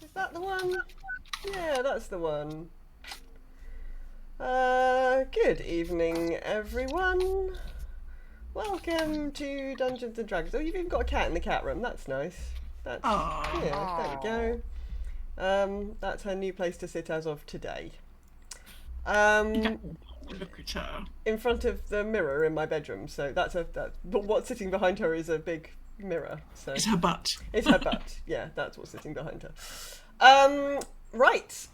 Is that the one? Yeah, that's the one. Good evening, everyone. Welcome to Dungeons and Dragons. Oh, you've even got a cat in the cat room. That's nice. That's yeah. There we go. That's her new place to sit as of today. Look at her. In front of the mirror in my bedroom. So that's but what's sitting behind her is a big mirror. So It's her butt. it's her butt. Yeah, that's what's sitting behind her. Right.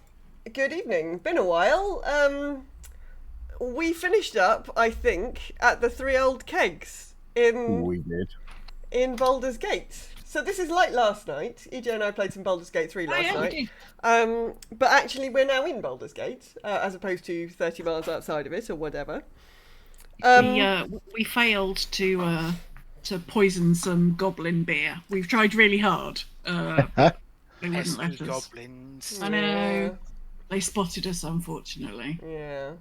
Good evening. Been a while. We finished up, I think, at the Three Old Kegs We did. in Baldur's Gate. So this is like last night. EJ and I played some Baldur's Gate 3 last We night. did. But actually we're now in Baldur's Gate, as opposed to 30 miles outside of it or whatever. We failed to poison some goblin beer. We've tried really hard. They wouldn't let us. Goblins. I know. They spotted us, unfortunately. Yeah.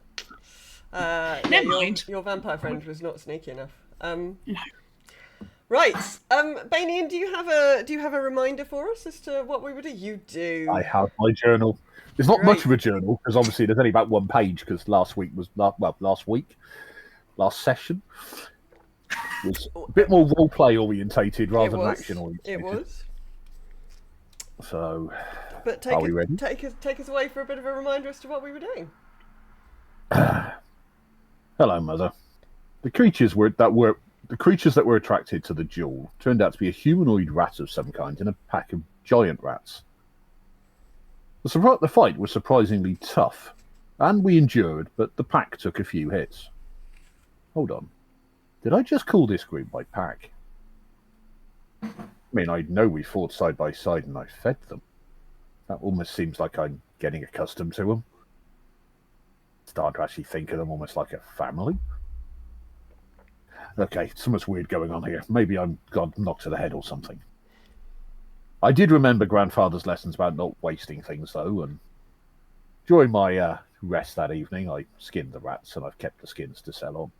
Never mind. Your vampire friend was not sneaky enough. No. Right. Banian, do you have a reminder for us as to what we would do? You do. I have my journal. It's not much Great. of a journal because obviously there's only about one page because last session was a bit more role play orientated rather than action orientated. It was. So, But are we ready? take us away for a bit of a reminder as to what we were doing. Hello, Mother. The creatures that were attracted to the jewel turned out to be a humanoid rat of some kind and a pack of giant rats. The fight was surprisingly tough, and we endured, but the pack took a few hits. Hold on. Did I just call this group my pack? I mean, I know we fought side by side and I fed them. That almost seems like I'm getting accustomed to them. Start to actually think of them almost like a family. Okay, something's weird going on here. Maybe I'm got knocked to the head or something. I did remember grandfather's lessons about not wasting things, though, and during my rest that evening, I skinned the rats, and I've kept the skins to sell on.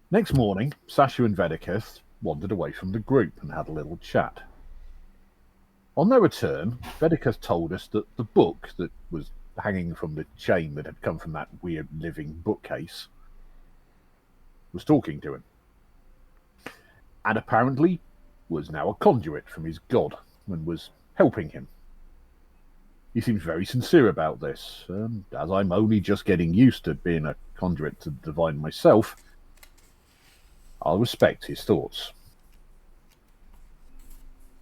Next morning, Sasha and Vedeketh wandered away from the group and had a little chat. On their return, Vedeketh told us that the book that was hanging from the chain that had come from that weird living bookcase was talking to him, and apparently was now a conduit from his god and was helping him. He seems very sincere about this, and as I'm only just getting used to being a conduit to the divine myself, I'll respect his thoughts.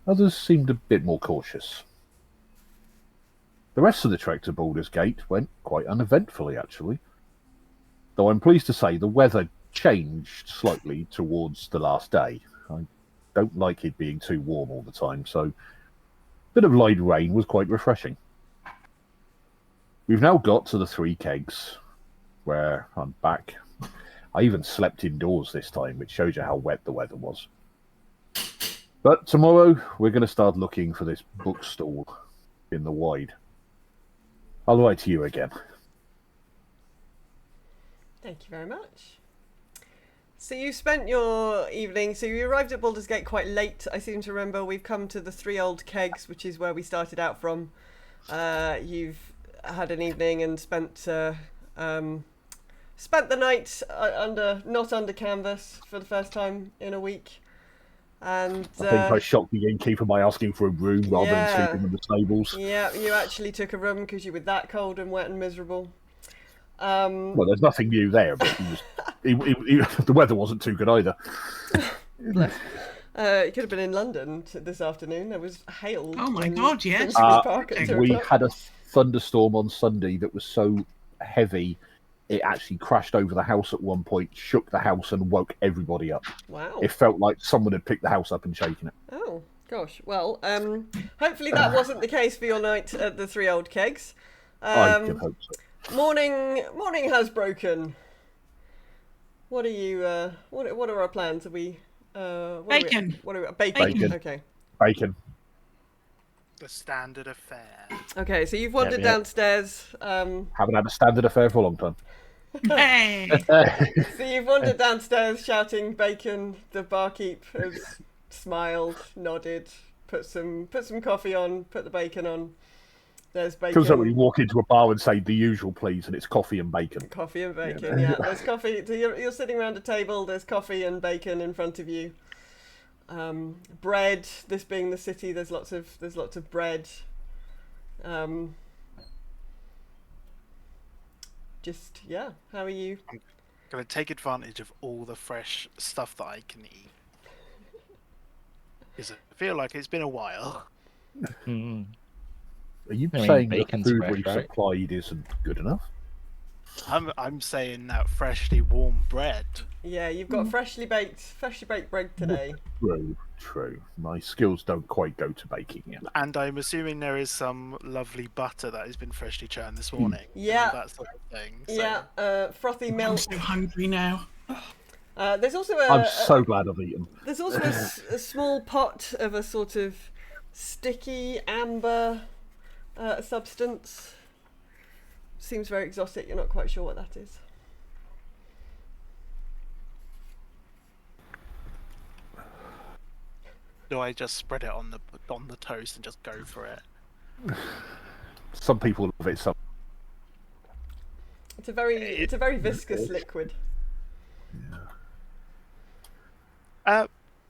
Others seemed a bit more cautious. The rest of the trek to Baldur's Gate went quite uneventfully, actually, though I'm pleased to say the weather changed slightly towards the last day. I don't like it being too warm all the time, so a bit of light rain was quite refreshing. We've now got to the Three Kegs, where I'm back. I even slept indoors this time, which shows you how wet the weather was. But tomorrow we're going to start looking for this bookstall in the Wide. I'll write to you again. Thank you very much. So you spent your evening, so you arrived at Baldur's Gate quite late. I seem to remember we've come to the Three Old Kegs, which is where we started out from. You've had an evening and spent the night not under canvas for the first time in a week. And I think I shocked the innkeeper by asking for a room rather than sleeping in the stables. Yeah, you actually took a room because you were that cold and wet and miserable. Well, there's nothing new there, but the weather wasn't too good either. It could have been in London this afternoon. There was hail. Oh my God, yes. We had a thunderstorm on Sunday that was so heavy it actually crashed over the house at one point, shook the house and woke everybody up. Wow. It felt like someone had picked the house up and shaken it. Oh, gosh. Well, hopefully that wasn't the case for your night at the Three Old Kegs. I can hope so. Morning has broken. What are you? What are our plans? Are we? Bacon. Bacon. Okay. Bacon. The standard affair. Okay, so you've wandered downstairs. Haven't had a standard affair for a long time. Hey. So you've wandered downstairs shouting bacon. The barkeep has smiled, nodded, put some coffee on, put the bacon on. There's bacon. Feels like when you walk into a bar and say the usual, please, and it's coffee and bacon. Coffee and bacon, yeah. There's coffee. So you're sitting around a table. There's coffee and bacon in front of you. Bread. This being the city, there's lots of bread. Just yeah. How are you? I'm gonna take advantage of all the fresh stuff that I can eat. Because I feel like it's been a while. Mm. Are you I mean, saying that bacon's food fresh, we've right? supplied isn't good enough? I'm saying that freshly warm bread. Yeah, you've got freshly baked bread today. True. My skills don't quite go to baking yet. And I'm assuming there is some lovely butter that has been freshly churned this morning. Yeah. And that sort of thing. So. Yeah, frothy I'm milk. so hungry now. There's also I'm so glad I've eaten. there's also a small pot of a sort of sticky amber substance. Seems very exotic. You're not quite sure what that is. Do I just spread it on the toast and just go for it? Some people love it, some It's a very viscous liquid.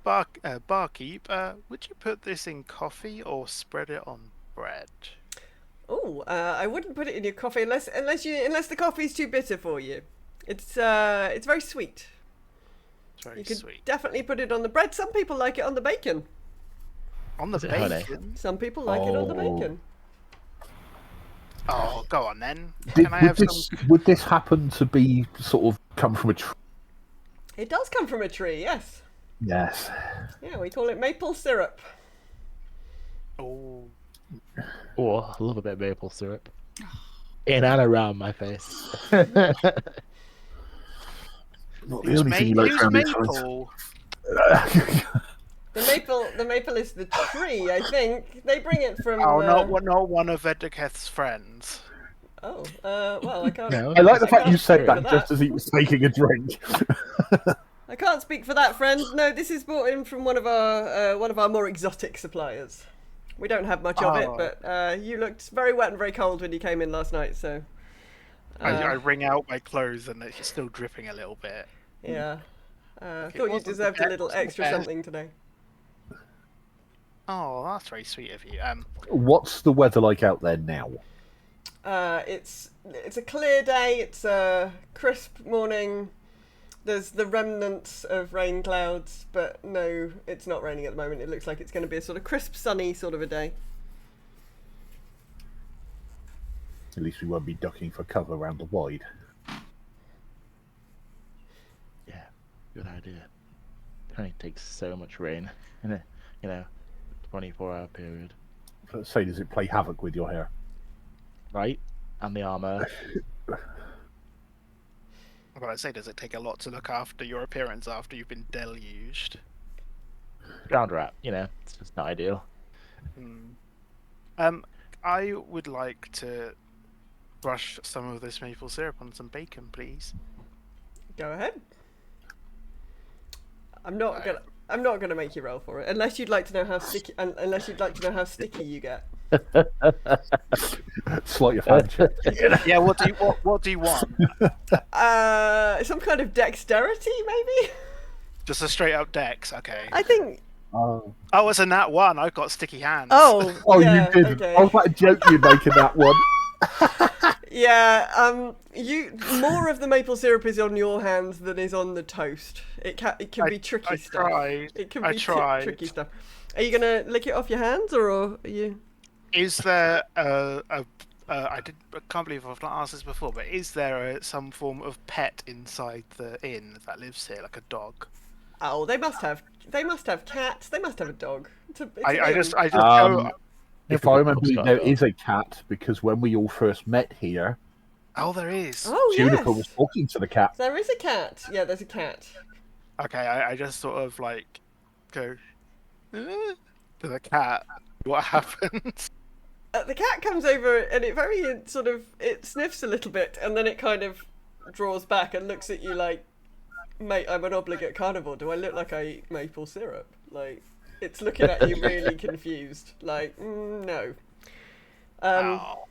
Barkeep, would you put this in coffee or spread it on bread? Oh, I wouldn't put it in your coffee unless the coffee's too bitter for you. It's very sweet. It's very You could sweet. definitely put it on the bread. Some people like it on the bacon. On the Is it honey? bacon? Some people like it on the Oh. bacon. Oh, go on then. Can I have some? Would this happen to be sort of come from a tree? It does come from a tree, yes. Yes. Yeah, we call it maple syrup. Oh, Or a little bit of maple syrup. In and around my face. Not the only thing you like who's around these times. maple? The maple is the tree, I think. They bring it from. Oh, not one of Edeketh's friends. Oh, well, I can't. No. I like the I fact you can't said speak that for just as he was taking a drink. I can't speak for that, friend. No, this is brought in from one of our more exotic suppliers. We don't have much of it, Oh. but you looked very wet and very cold when you came in last night. So. I wring out my clothes and it's still dripping a little bit. Yeah. It Thought you wasn't the deserved a best, little wasn't the extra best. something today. Oh, that's very sweet of you. What's the weather like out there now? It's a clear day. It's a crisp morning. There's the remnants of rain clouds, but no, it's not raining at the moment. It looks like it's going to be a sort of crisp, sunny sort of a day. At least we won't be ducking for cover around the wide. Yeah, good idea. It only takes so much rain in a 24-hour period, Let's say, does it play havoc with your hair? right? And the armor. But I say, does it take a lot to look after your appearance after you've been deluged? Ground wrap, it's just not ideal. I would like to brush some of this maple syrup on some bacon, please. Go ahead. I'm not gonna make you roll for it unless you'd like to know how sticky you get. Sleight of hand check. Yeah, what do you want? Some kind of dexterity, maybe. Just a straight up dex, okay. I think. Oh, Oh, it's a nat 1. I've got sticky hands. Oh, yeah, you didn't. okay. I was like a joke you making that one. Yeah, you more of the maple syrup is on your hands than is on the toast. It can be tricky I stuff. tried. It can I be tried. tricky stuff. Are you gonna lick it off your hands, or are you? Is there I can't believe I've not asked this before, but is there some form of pet inside the inn that lives here, like a dog? Oh, they must have. They must have cats. They must have a dog. It's an I inn. just go. If I remember, there is a cat because when we all first met here, Oh, there is. Oh Juniper yes, was talking to the cat. there is a cat. Yeah, there's a cat. Okay, I just sort of like go to the cat. What happens? The cat comes over and it sniffs a little bit and then it kind of draws back and looks at you like, mate, I'm an obligate carnivore. Do I look like I eat maple syrup? Like, It's looking at you really confused, like, no. Oh,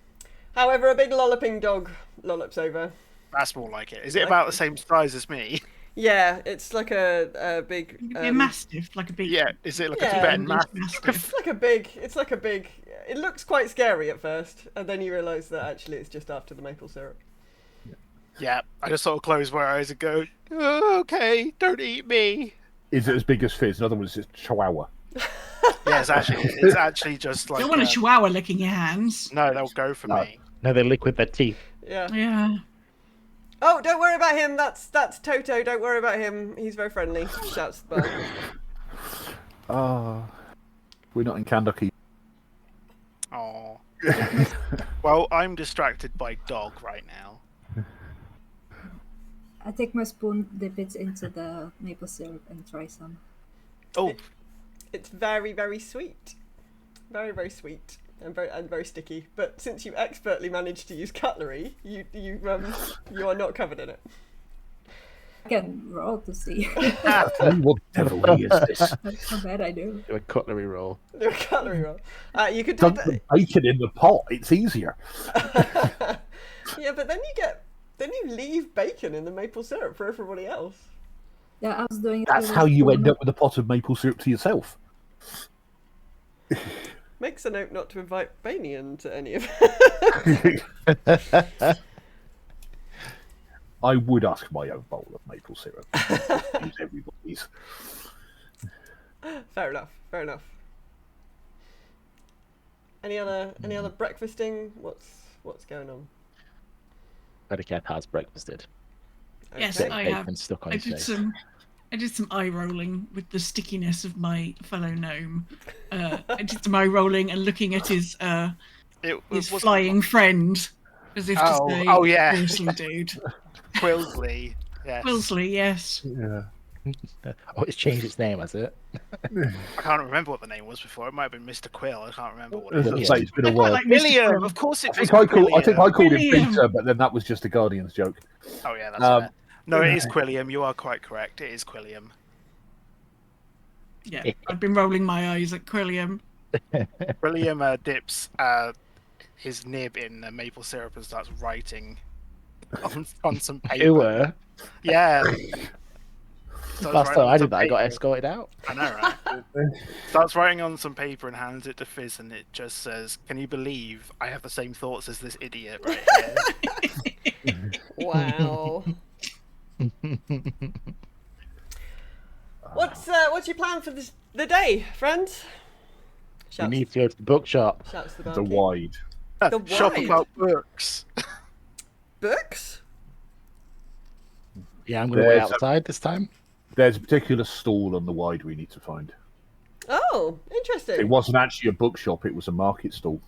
However, a big lolloping dog lollops over. that's more like it. Is it about the same size as me? Yeah, it's like a big. It could be a mastiff, like a big. Yeah. Is it like Yeah. a Tibetan English mastiff? It's like a big. It's like a big. It looks quite scary at first, and then you realise that actually it's just after the maple syrup. Yeah. I just sort of close my eyes and go, oh, okay, don't eat me. Is it as big as Fizz? In other words, it's Chihuahua. Yeah, it's actually just like. You don't want a chihuahua licking your hands. No, they'll go for me. No, they lick with their teeth. Yeah. Yeah. Oh, don't worry about him. That's Toto. Don't worry about him. He's very friendly. Shouts the bar. We're not in Candlekeep. Oh. Well, I'm distracted by dog right now. I take my spoon, dip it into the maple syrup, and try some. Oh, It's very, very sweet. Very, very sweet. And very sticky. But since you expertly managed to use cutlery, you are not covered in it. Again, roll to see What devilry is this? how bad I do. Do a cutlery roll. Do a cutlery roll. You could do Dunk that. the bacon in the pot. It's easier. Yeah, but then you leave bacon in the maple syrup for everybody else. Yeah, I was doing it. That's with how a you spoon. end up with a pot of maple syrup to yourself. Makes a note not to invite Banian to any of I would ask my own bowl of maple syrup. Use everybody's. Fair enough. Fair enough. Any other breakfasting? What's going on? Bedicath has breakfasted. Yes, Okay. I Bacon have. stuck on I his did face. some eye rolling with the stickiness of my fellow gnome. I did some eye rolling and looking at his was flying friend, as if to Oh, say, oh, yeah. seriously, dude. Quilsley. Yes. Quilsley, yes. Yeah. Oh, it's changed its name, has it? I can't remember what the name was before. It might have been Mr. Quill. I can't remember what it As I was. say, it's been a I quite while. like Mr. William, Quill. of course it I was. think I called him William. Peter, but then that was just a Guardian's joke. Oh yeah, that's Um, fair. No, it is Quilliam. You are quite correct. It is Quilliam. Yeah, I've been rolling my eyes at Quilliam. Quilliam dips his nib in maple syrup and starts writing on some paper. Ewer. Yeah. Starts Last writing time on I some did that, I got paper. escorted out. I know, right? Starts writing on some paper and hands it to Fizz, and it just says, "Can you believe I have the same thoughts as this idiot right here?" Wow. What's your plan for the day, friends? We Shouts, need to go to the bookshop. shouts the The barkeep. wide. The Shop wide. about books. Books? Yeah, I'm going to wait There's a- outside this time. There's a particular stall on the wide we need to find. Oh, It interesting. wasn't actually a bookshop, it was a market stall.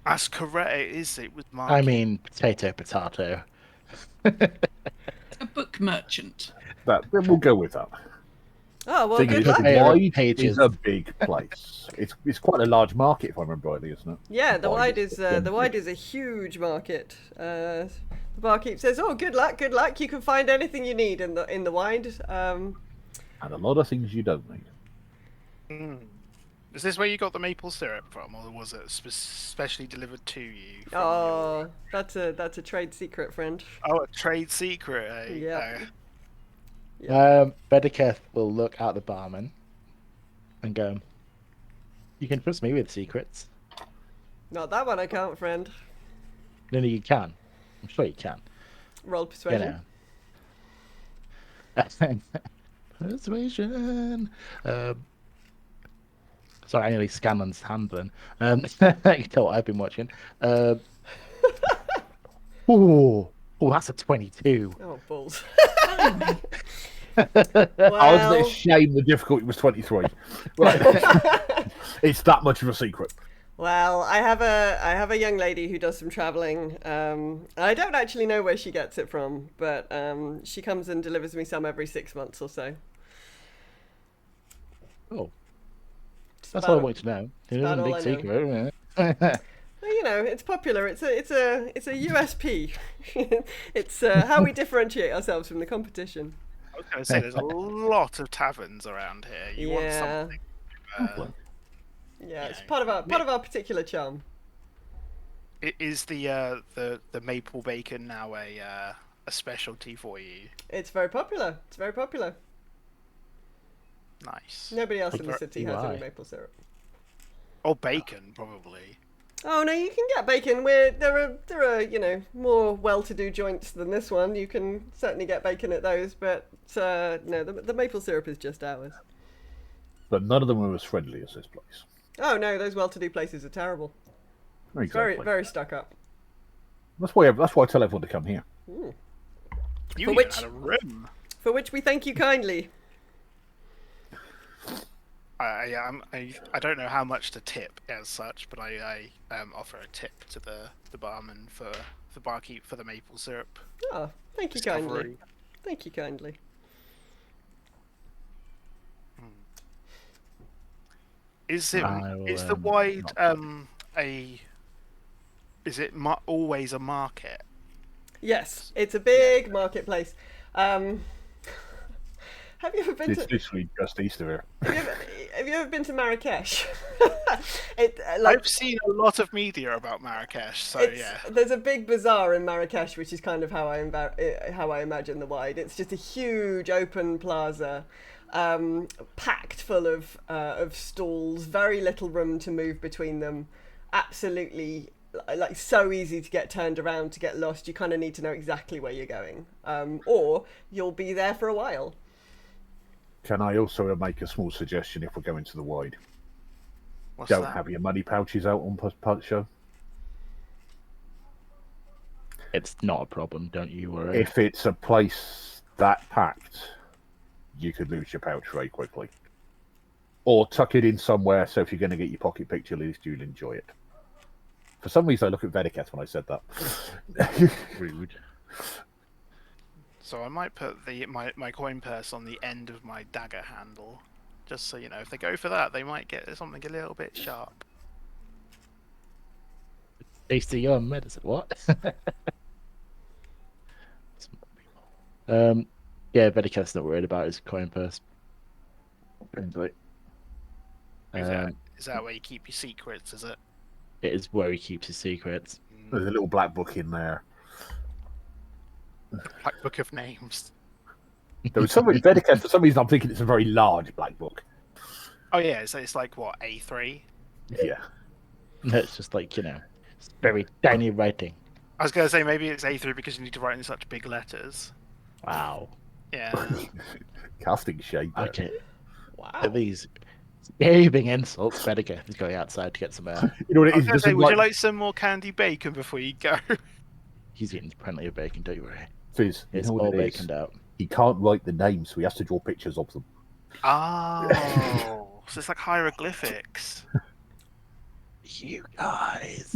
That's correct. It is. It was Mark. I mean, potato. A book merchant. We'll go with that. Oh well, Thing good is, luck. the Pair of wide pages. is a big place. It's quite a large market, if I remember rightly, isn't it? Yeah, the wide is yeah. a huge market. The barkeep says, "Oh, good luck, good luck. You can find anything you need in the wide." And a lot of things you don't need. Mm. Is this where you got the maple syrup from, or was it specially delivered to you? From Oh, that's a trade secret, friend. a trade secret. Eh? Yeah. Bedicath will look at the barman and go, "You can trust me with secrets." Not that one, I can't, friend. No, you can. I'm sure you can. Roll You persuasion. know. Persuasion. Sorry, I nearly scanned on Handlin. You tell what I've been watching. Oh, that's a 22. Oh, balls. I was Well, ashamed the difficulty was 23. Right. It's that much of a secret. well, I have a young lady who does some traveling. I don't actually know where she gets it from, but she comes and delivers me some every 6 months or so. Oh, It's that's all I about- wanted to know. It about isn't a all big I know. secret, isn't it? Well, you know, it's popular. It's a USP. It's how we differentiate ourselves from the competition. I was going to say, there's a lot of taverns around here. You want Yeah. something Lovely. Yeah, it's know, part of our particular charm. Is the maple bacon now a specialty for you? It's very popular. It's very popular. Nice. Nobody else Like in the city has any maple syrup. Or bacon, probably. Oh no, you can get bacon. There are more well-to-do joints than this one. You can certainly get bacon at those, but no, the maple syrup is just ours. But none of them are as friendly as this place. Oh no, those well-to-do places are terrible. Exactly. Very very stuck up. That's why I tell everyone to come here. You For even which- had a room. For which we thank you kindly. I don't know how much to tip as such, but I offer a tip to the barman for the barkeep for the maple syrup. Oh, thank you kindly. Discovery. Thank you kindly. Is it I will, is the wide not- is it always a market? Yes, it's a big marketplace. Have you ever been It's to literally just east of here. Have you ever been to Marrakesh? I've seen a lot of media about Marrakesh, so yeah. There's a big bazaar in Marrakesh, which is kind of how I imagine the Wide. It's just a huge open plaza, packed full of stalls. Very little room to move between them. Absolutely, like so easy to get turned around, to get lost. You kind of need to know exactly where you're going, or you'll be there for a while. Can I also make a small suggestion if we're going to the Wide? What's Don't that? have your money pouches out on post show. It's not a problem. Don't you worry. If it's a place that packed, you could lose your pouch very quickly. Or tuck it in somewhere so if you're going to get your pocket picture, at least you'll enjoy it. For some reason, I look at Vediceth when I said that. Rude. So I might put my coin purse on the end of my dagger handle, just so you know, if they go for that, they might get something a little bit sharp. Tasty your medicine. What? Yeah, Vediceth's not worried about his coin purse. Friendly. Is that where you keep your secrets? Is it? It is where he keeps his secrets. There's a little black book in there. Black book of names. There was somebody Vediceth, for some reason I'm thinking it's a very large black book. Oh yeah, so it's like what, A3? Yeah. It's just like, it's very tiny writing. I was gonna say maybe it's A3 because you need to write in such big letters. Wow. Yeah. Casting shade there. Okay. Wow. At these scathing insults, Vediceth is going outside to get some air. You know what it I was is? gonna say, Doesn't would you like some more candy bacon before you go? He's eating plenty of bacon, don't you worry. Fizz, you It's know all what it is? baconed out. He can't write the names, so he has to draw pictures of them. Oh, so it's like hieroglyphics. You guys.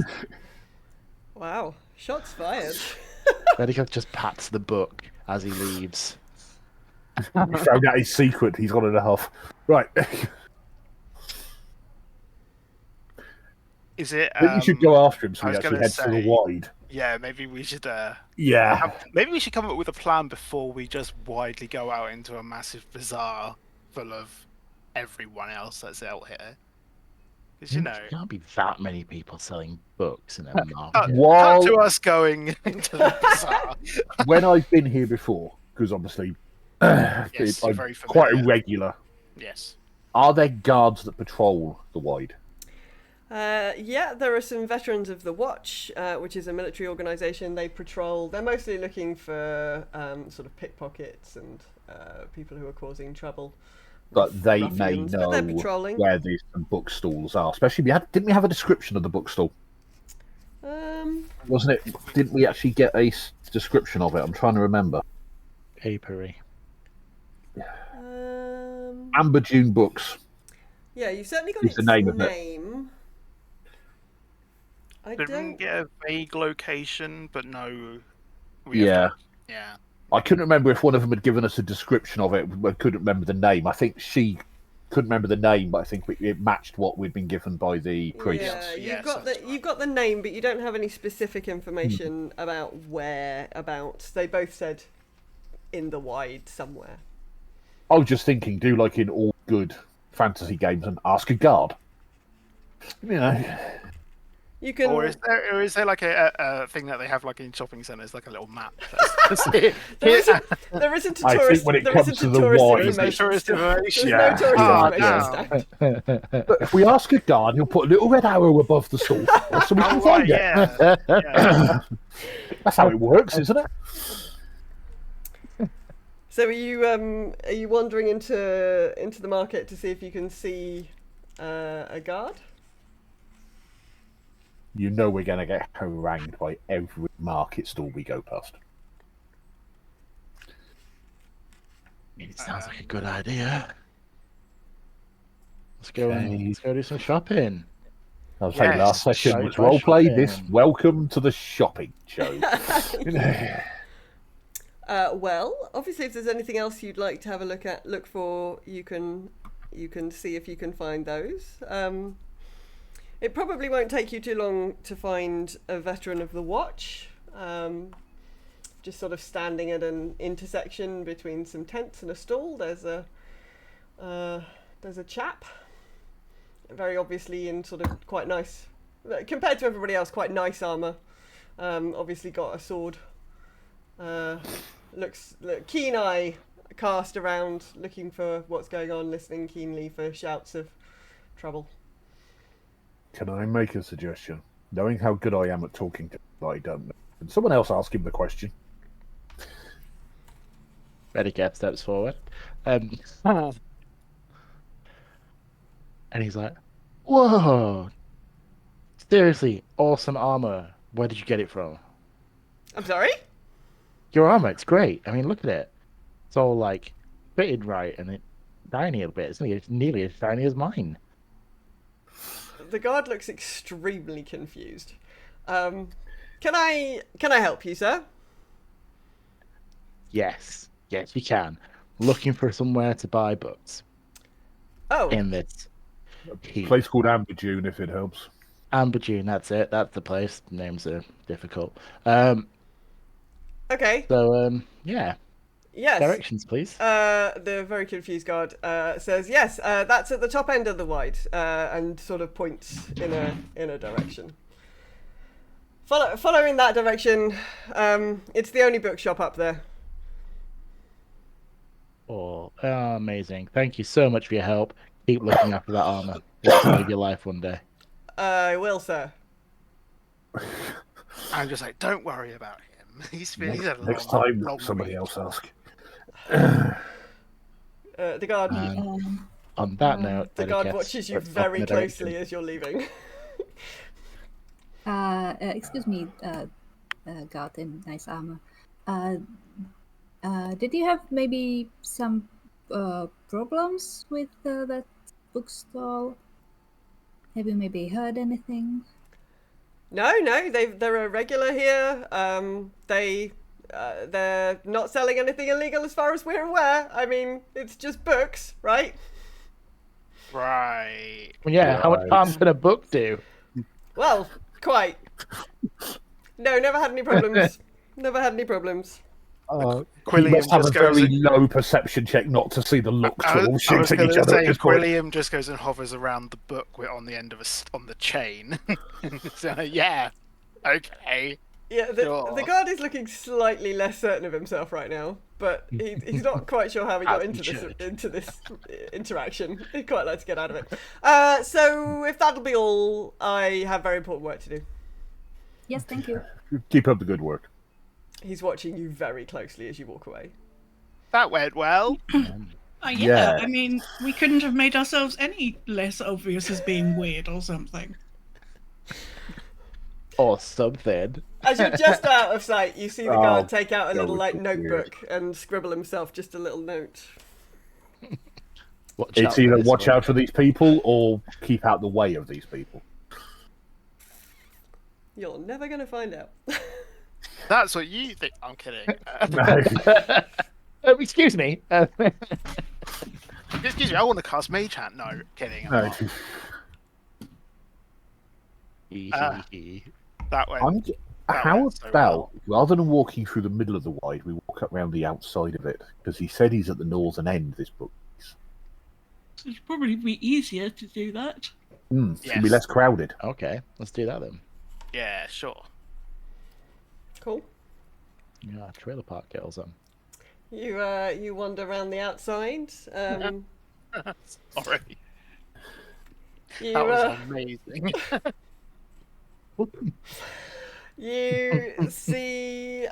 Wow. Shots fired. Vediceth just pats the book as he leaves. He found out his secret. He's got it half. Right. Is it? I think you should go after him so I he was actually gonna heads to the say- Wide. Yeah, maybe we should. Yeah. Maybe we should come up with a plan before we just widely go out into a massive bazaar full of everyone else that's out here. Because you know, There can't be that many people selling books in a cut, market. While- cut to us going into the bazaar. When I've been here before, because obviously Yes, you're I'm very quite a familiar. regular, Yes. are there guards that patrol the Wide? Yeah, there are some veterans of the Watch, which is a military organisation. They patrol. They're mostly looking for sort of pickpockets and people who are causing trouble. But they may Ruffians, know but they're patrolling. where these bookstalls are. Especially, didn't we have a description of the bookstall? Wasn't it? Didn't we actually get a description of it? I'm trying to remember. Papery. Amber June Books. Yeah, you've certainly got Is its the name of it. name. I Did we don't. get a vague location, but no. Yeah. Yeah. I couldn't remember if one of them had given us a description of it. I couldn't remember the name. I think she couldn't remember the name, but I think it matched what we'd been given by the priest. Yeah, Yes, you've that's got the name, but you don't have any specific information about whereabouts. They both said in the Wide somewhere. I was just thinking, do like in all good fantasy games and ask a guard. You know, You can. Or is there like a thing that they have like in shopping centres, like a little map? That's there isn't a I tourist. think when it There comes isn't to a the tourist wine- information. Tourist stand. information. There's no tourist Oh, information no. stand. but if we ask a guard, he'll put a little red arrow above the store so we can Oh, find it. yeah. That's how it works, isn't it? So are you wandering into the market to see if you can see a guard? You know we're going to get harangued by every market stall we go past. It sounds like a good idea. Let's go Okay. let's go do some shopping. I was saying last Yes, session go was for roleplay. This shopping. welcome to the shopping show. Well, obviously, if there's anything else you'd like to have a look for, you can see if you can find those. It probably won't take you too long to find a veteran of the watch. Just sort of standing at an intersection between some tents and a stall. There's a chap, very obviously in sort of quite nice, compared to everybody else, quite nice armor. Obviously got a sword. Keen eye cast around, looking for what's going on, listening keenly for shouts of trouble. Can I make a suggestion? Knowing how good I am at talking to people I don't know, can someone else ask him the question? Redicap steps forward. And he's like, whoa! Seriously, awesome armor. Where did you get it from? I'm sorry? Your armor, it's great. I mean, look at it. It's all like fitted right and it's tiny a bit. It's nearly as tiny as mine. The guard looks extremely confused. Can I help you, sir? Yes, you can. Looking for somewhere to buy books Oh, in this A heat. place called Amber June, if it helps. Amber June, that's it. That's the place. Names are difficult. okay. So yeah. Yes. Directions, please. The very confused guard says, "Yes, that's at the top end of the wide," and sort of points in a direction. Following that direction, it's the only bookshop up there. Oh, amazing. Thank you so much for your help. Keep looking after that armor. It'll save your life one day. I will, sir. I'm just like, don't worry about him. He's had a Next long, time, long somebody week. else ask. The guard. On that note, The guard Dedicus, watches you let's very open the direction. closely as you're leaving. Excuse me, guard in nice armor. Did you have maybe some problems with that bookstall? Have you maybe heard anything? No, they're a regular here. They're not selling anything illegal as far as we're aware. I mean, it's just books, right? Right. Well, yeah, how much Right. harm can a book do? Well, quite. No, never had any problems. Never had any problems. He Quilliam must have a just goes. very low perception check not to see the looks I all was shooting going each to other at say, this point. Quilliam just goes and hovers around the book on the end of on the chain. So, yeah. Okay. Yeah, Sure. the guard is looking slightly less certain of himself right now, but he's not quite sure how he got As into he this should. interaction. He'd quite like to get out of it. So if that'll be all, I have very important work to do. Yes, thank you. Keep up the good work. He's watching you very closely as you walk away. That went well. Oh, yeah, Yeah. I mean, we couldn't have made ourselves any less obvious as being weird or something. Or something. As you're just out of sight, you see the guard Oh, take out a that little was like so notebook and scribble himself just a little note. Watch It's for either this watch one. out for these people or keep out the way of these people. You're never gonna find out. That's what you think. I'm kidding. Excuse me. Excuse me, I want to cast Mage Hand. No, kidding. I'm No. not. That went. How went so about, well. rather than walking through the middle of the wide, we walk up around the outside of it? Because he said he's at the northern end, this book. It'd probably be easier to do that. It's gonna be Yes. less crowded. Okay, let's do that then. Yeah, sure. Cool. Yeah, trailer park girls on. You wander around the outside. Sorry. You That was amazing. you see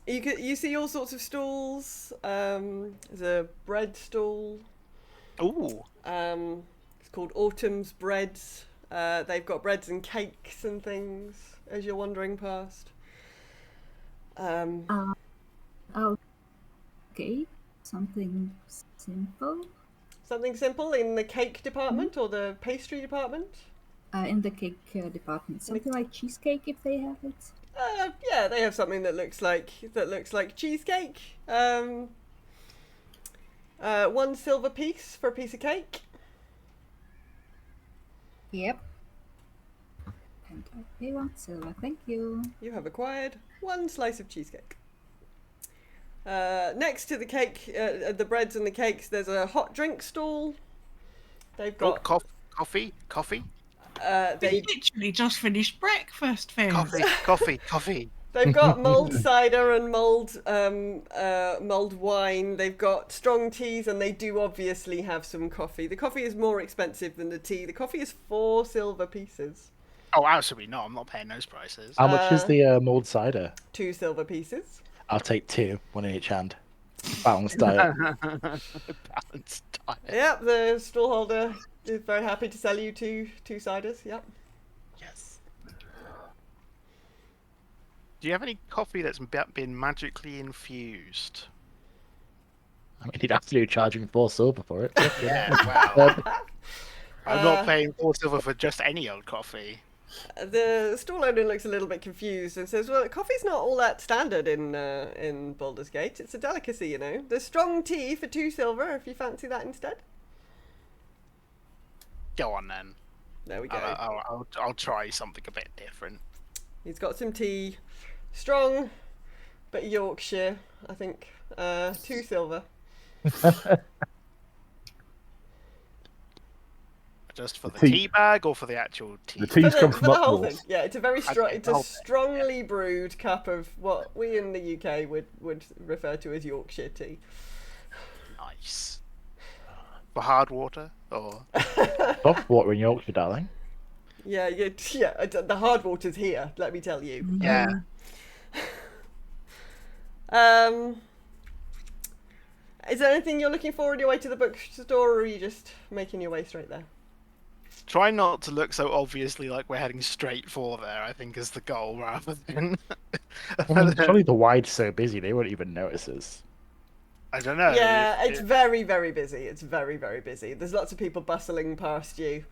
you see all sorts of stalls. There's a bread stall. Ooh. It's called Autumn's Breads. They've got breads and cakes and things as you're wandering past. Okay, something simple. Something simple in the cake department or the pastry department. In the cake department, something like cheesecake if they have it. Yeah, they have something that looks like cheesecake. 1 silver piece for a piece of cake. Yep. And I want silver, thank you. You have acquired 1 slice of cheesecake. Next to the cake, the breads and the cakes, there's a hot drink stall. They've got Coffee. they We literally just finished breakfast, Fizz. Coffee. they've got mulled cider and mulled wine. They've got strong teas, and they do obviously have some coffee. The coffee is more expensive than the tea. The coffee is 4 silver pieces. Oh, absolutely not. I'm not paying those prices. How much is the mulled cider? 2 silver pieces. I'll take 2, 1 in each hand. Balanced diet. Balanced diet. Yep, the stallholder is very happy to sell you two ciders. Yep. Yes. Do you have any coffee that's been magically infused? I mean, you'd have to do charging 4 silver for it. Yeah, wow. I'm not paying 4 silver for just any old coffee. The stall owner looks a little bit confused and says, "Well, coffee's not all that standard in Baldur's Gate. It's a delicacy, you know. There's strong tea for 2 silver if you fancy that instead." Go on then. There we go. I'll try something a bit different. He's got some tea, strong, but Yorkshire, I think. 2 silver. Just for the tea- tea bag or for the actual tea? The tea's come For from the up whole north. thing. Yeah, it's a very strong. Okay, It's the a whole thing, strongly brewed cup of what we in the UK would refer to as Yorkshire tea. Nice. For hard water or Soft water in Yorkshire, darling. Yeah. The hard water's here. Let me tell you. yeah. Is there anything you're looking for on your way to the bookstore, or are you just making your way straight there? Try not to look so obviously like we're heading straight for there, I think, is the goal rather than. I mean, surely the wide's so busy they won't even notice us. I don't know. Yeah, it's very, very busy. It's very, very busy. There's lots of people bustling past you.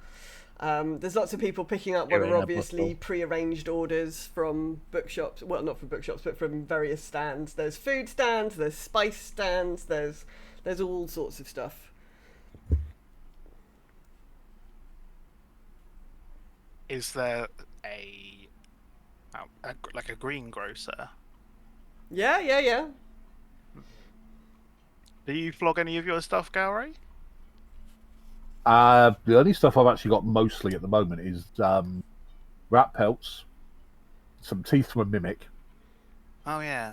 There's lots of people picking up what You're in are a obviously bustle. pre-arranged orders from bookshops. Well, not from bookshops, but from various stands. There's food stands, there's spice stands, there's all sorts of stuff. Is there like a greengrocer? Yeah. Do you flog any of your stuff, Gowray? The only stuff I've actually got mostly at the moment is rat pelts, some teeth from a mimic. Oh yeah.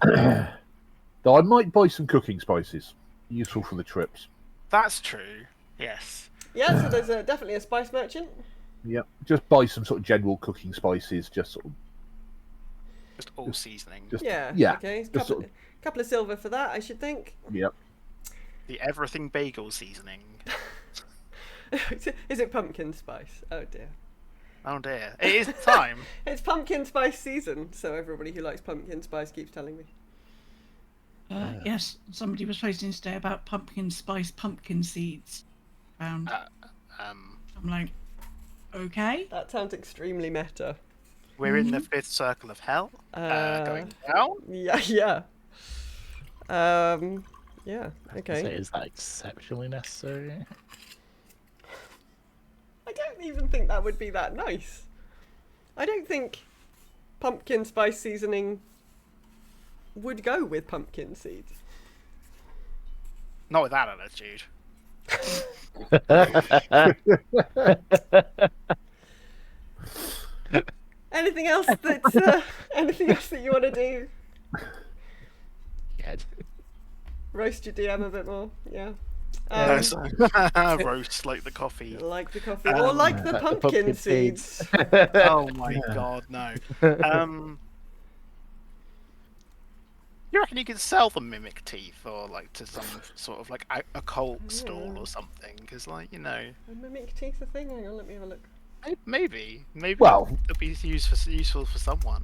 Though I might buy some cooking spices, useful for the trips. That's true. Yes. Yeah, so there's definitely a spice merchant. Yep, just buy some sort of general cooking spices, just sort of. Just all seasoning. Just, Yeah. yeah. Okay. just sort of, Couple of silver for that, I should think. yep. The everything bagel seasoning. Is it pumpkin spice? Oh dear. Oh dear. It is time. It's pumpkin spice season, so everybody who likes pumpkin spice keeps telling me. Yes, somebody was posting today about pumpkin spice pumpkin seeds. Found. I'm like, okay. That sounds extremely meta. We're in the 5th circle of hell. Going down. Yeah. Yeah. So Okay. is that exceptionally necessary? I don't even think that would be that nice. I don't think pumpkin spice seasoning would go with pumpkin seeds. Not with that attitude. Anything else that you want to do? Yeah. Roast your DM a bit more, yeah. Yeah. So, roast like the coffee. Like the coffee, or like the The pumpkin seeds. Oh my god, no. You reckon you could sell the mimic teeth, or like to some sort of like occult stall or something? Because, like, you know, A mimic teeth a thing? Hang on, let me have a look. maybe Well- it'll be useful for someone.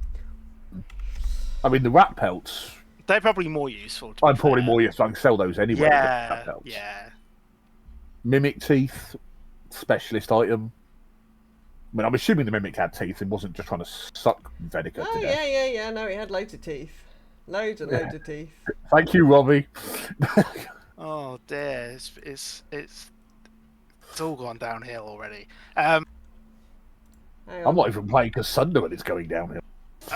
I mean, the rat pelts. They're probably more useful. To I'm be probably fair. more useful. I can sell those anyway. the rat Yeah, pelts. yeah. Mimic teeth, specialist item. I mean, I'm assuming the mimic had teeth and wasn't just trying to suck Venica Oh to death. yeah. No, he had loads of teeth, loads and loads of teeth. Thank you, Robbie. Oh dear, it's all gone downhill already. Hang I'm on. not even playing Cassandra when it's going downhill.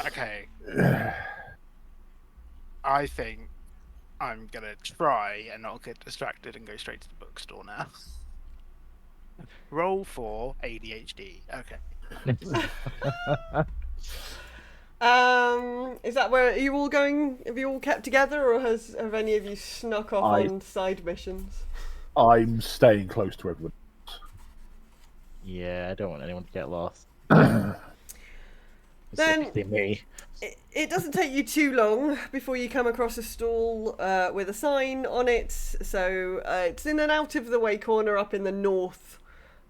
Okay. I think I'm gonna try and not get distracted and go straight to the bookstore now. Roll for ADHD. Okay. Is that where are you all going? Have you all kept together, or have any of you snuck off on side missions? I'm staying close to everyone. Yeah, I don't want anyone to get lost. Then- Specifically me. It doesn't take you too long before you come across a stall with a sign on it. So it's in an out of the way corner up in the north,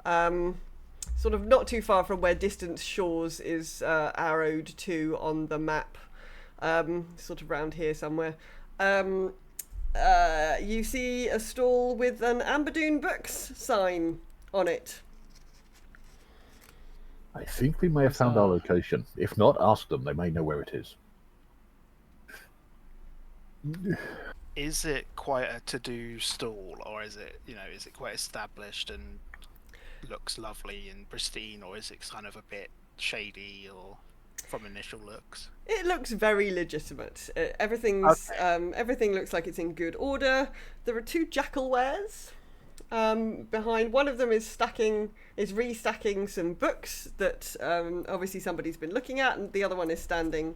sort of not too far from where Distant Shores is arrowed to on the map, sort of round here somewhere. You see a stall with an Amberdoon Books sign on it. I think we may have found our location. If not, ask them. They may know where it is. Is it quite a to-do stall, or is it quite established and looks lovely and pristine, or is it kind of a bit shady or from initial looks? It looks very legitimate. Everything looks like it's in good order. There are two jackal wares behind. One of them is restacking some books that obviously somebody's been looking at, and the other one is standing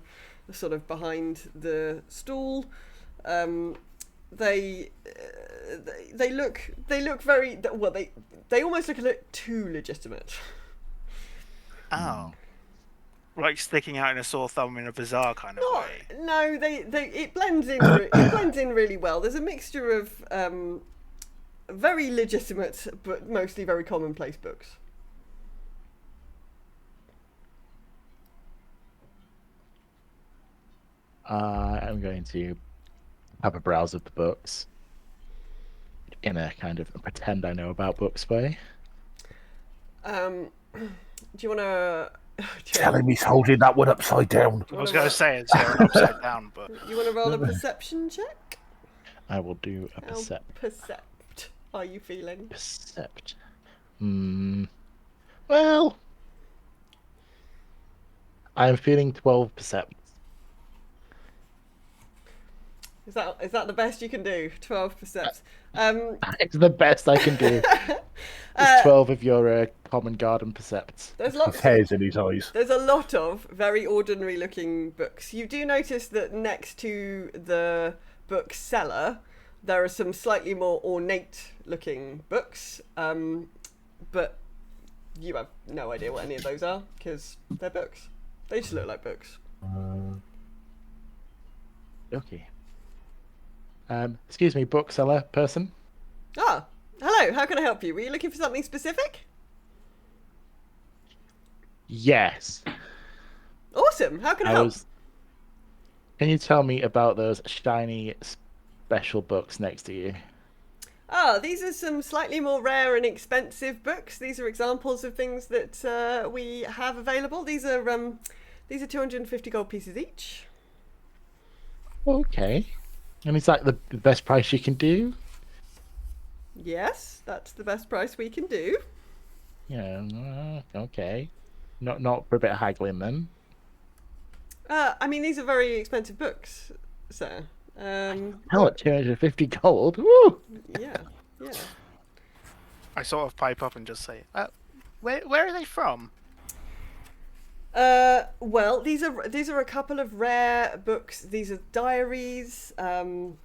sort of behind the stall. They look very well. They almost look a little too legitimate. Oh. Like sticking out in a sore thumb in a bizarre kind of way. No, it blends in. It blends in really well. There's a mixture of very legitimate but mostly very commonplace books. I'm going to have a browse of the books in a kind of pretend I know about books way. Do you want to? Tell him he's holding that one upside down. I was going to say it's here upside down, but You want to roll a perception check? I will do a How percept are you feeling? percept. Well, I'm feeling 12 percept. Is that the best you can do? 12 percepts. It's the best I can do. It's 12 of your common garden percepts. There's His lots. hair's in his eyes. There's a lot of very ordinary looking books. You do notice that next to the bookseller, there are some slightly more ornate looking books, but you have no idea what any of those are because they're books. They just look like books. Okay. Excuse me, bookseller person. Ah, hello. How can I help you? Were you looking for something specific? Yes. Awesome. How can I help? Can you tell me about those shiny special books next to you? Ah, these are some slightly more rare and expensive books. These are examples of things that we have available. These are 250 gold pieces each. Okay. And is that the best price you can do? Yes, that's the best price we can do. Yeah. Okay. Not for a bit of haggling then. I mean, these are very expensive books, sir. Hell, at 250 gold. Woo! Yeah. I sort of pipe up and just say, where are they from? Well, these are a couple of rare books. These are diaries. They're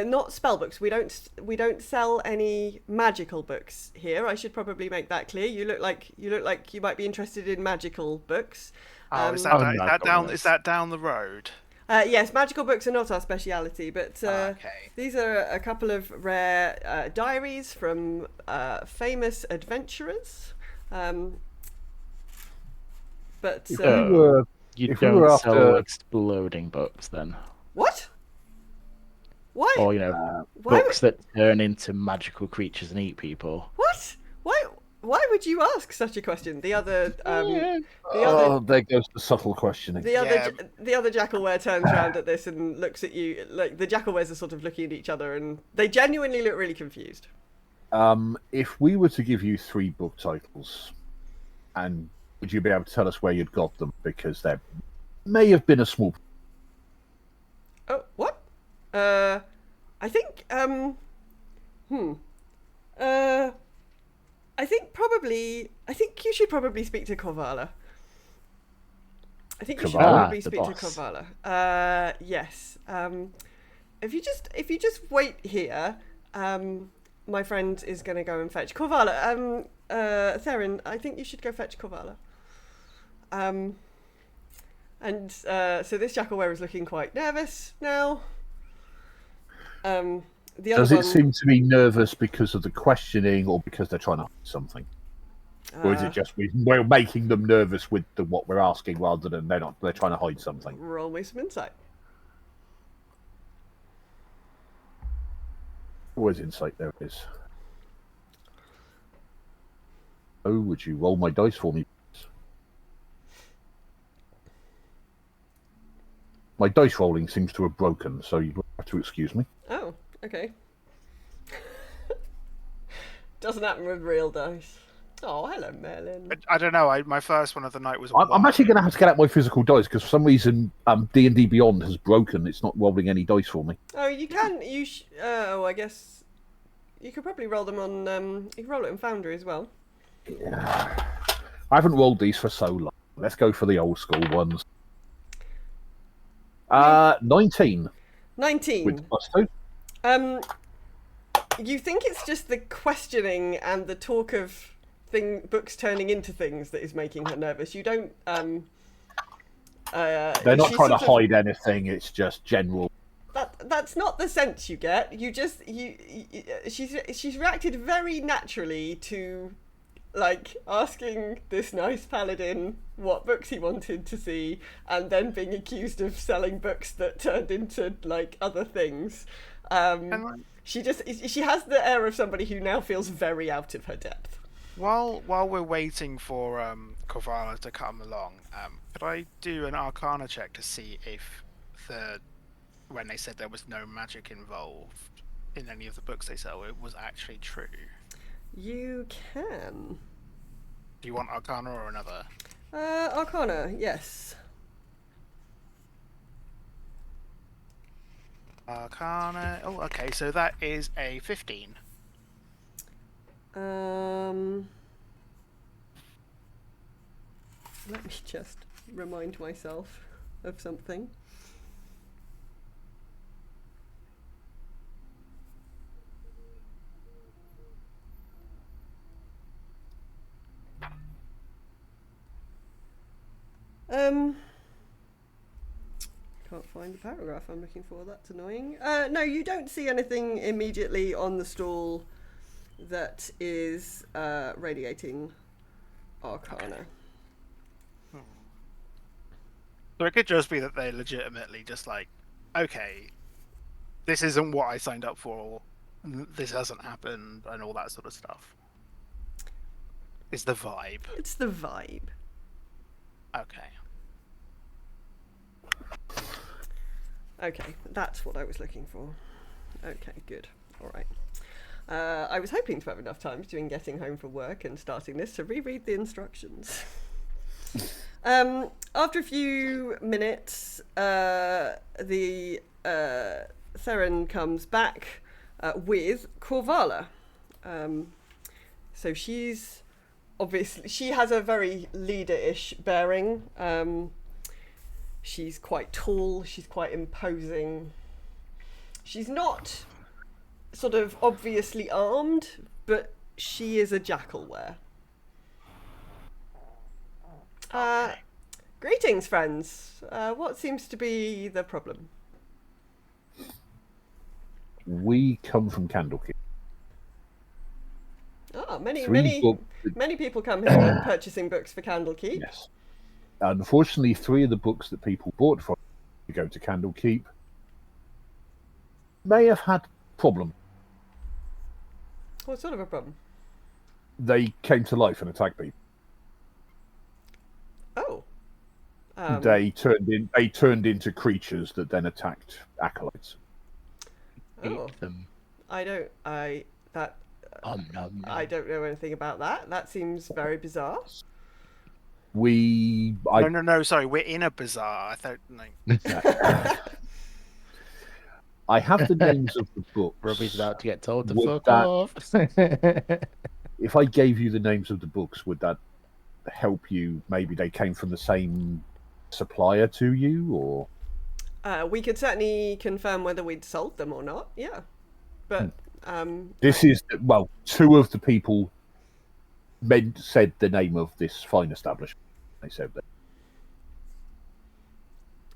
not spell books. We don't sell any magical books here. I should probably make that clear. You look like you might be interested in magical books. Oh, is Oh, that, no, is that down? goodness. Is that down the road? Yes, magical books are not our speciality, but Okay. these are a couple of rare diaries from famous adventurers. But If we were, You if we don't were sell after, exploding books then, what? Why? or Why books that turn into magical creatures and eat people. What? Why would you ask such a question? The other there goes the subtle questioning. the other jackalware turns around at this and looks at you. Like the jackalwares are sort of looking at each other, and they genuinely look really confused. If we were to give you 3 book titles, and would you be able to tell us where you'd got them? Because there may have been a small. Oh, what? I think I think you should probably speak to Korvala. I think you should Korvala? probably The speak to boss. Korvala. Yes. If you just wait here, my friend is going to go and fetch Korvala. Theron, I think you should go fetch Korvala. And so this jackalware is looking quite nervous now. The other Does it one, seem to be nervous because of the questioning, or because they're trying to hide something, or is it just we're making them nervous with what we're asking rather than they're trying to hide something? roll me some insight? Always insight there is. Oh, would you roll my dice for me? My dice rolling seems to have broken, so you have to excuse me. Oh, okay. Doesn't happen with real dice. Oh, hello, Merlin. I don't know. My first one of the night was. I'm actually going to have to get out my physical dice because for some reason D&D Beyond has broken. It's not rolling any dice for me. Oh, you can. I guess you could probably roll them on. You can roll it in Foundry as well. Yeah. I haven't rolled these for so long. Let's go for the old school ones. 19 19. with +2. You think it's just the questioning and the talk of books turning into things that is making her nervous. You don't. They're not trying to hide anything. It's just general. That's not the sense you get. She's reacted very naturally to like asking this nice paladin what books he wanted to see, and then being accused of selling books that turned into like other things. She has the air of somebody who now feels very out of her depth. While we're waiting for Korvala to come along, could I do an Arcana check to see if when they said there was no magic involved in any of the books they sell, it was actually true? You can. Do you want Arcana or another? Arcana, yes. Arcana. Oh, okay. So that is a 15. Let me just remind myself of something. Can't find the paragraph I'm looking for. That's annoying. No, you don't see anything immediately on the stall that is radiating Arcana. Okay. So it could just be that they legitimately just like, okay, this isn't what I signed up for, this hasn't happened, and all that sort of stuff. It's the vibe. It's the vibe. Okay. Okay, that's what I was looking for. Okay, good. All right. I was hoping to have enough time between getting home from work and starting this to reread the instructions. After a few minutes, the Theron comes back with Corvala. So she's obviously, she has a very leader-ish bearing. She's quite tall, she's quite imposing. She's not sort of obviously armed, but she is a jackalware. Greetings, friends. What seems to be the problem? We come from Candlekeep. Ah, many Books. people come here purchasing books for Candlekeep. Yes. Unfortunately, 3 of the books that people bought from to go to Candlekeep may have had problems. What sort of a problem? They came to life and attacked people. Oh. They turned into creatures that then attacked acolytes. Oh. Eat them. I don't know anything about that. That seems very bizarre. No, sorry, we're in a bazaar. I thought, no. I have the names of the books. Robbie's about to get told to Would fuck that- off. If I gave you the names of the books, would that help you? Maybe they came from the same supplier to you, or We could certainly confirm whether we'd sold them or not. Yeah, but this is 2 of the people said the name of this fine establishment. They said that.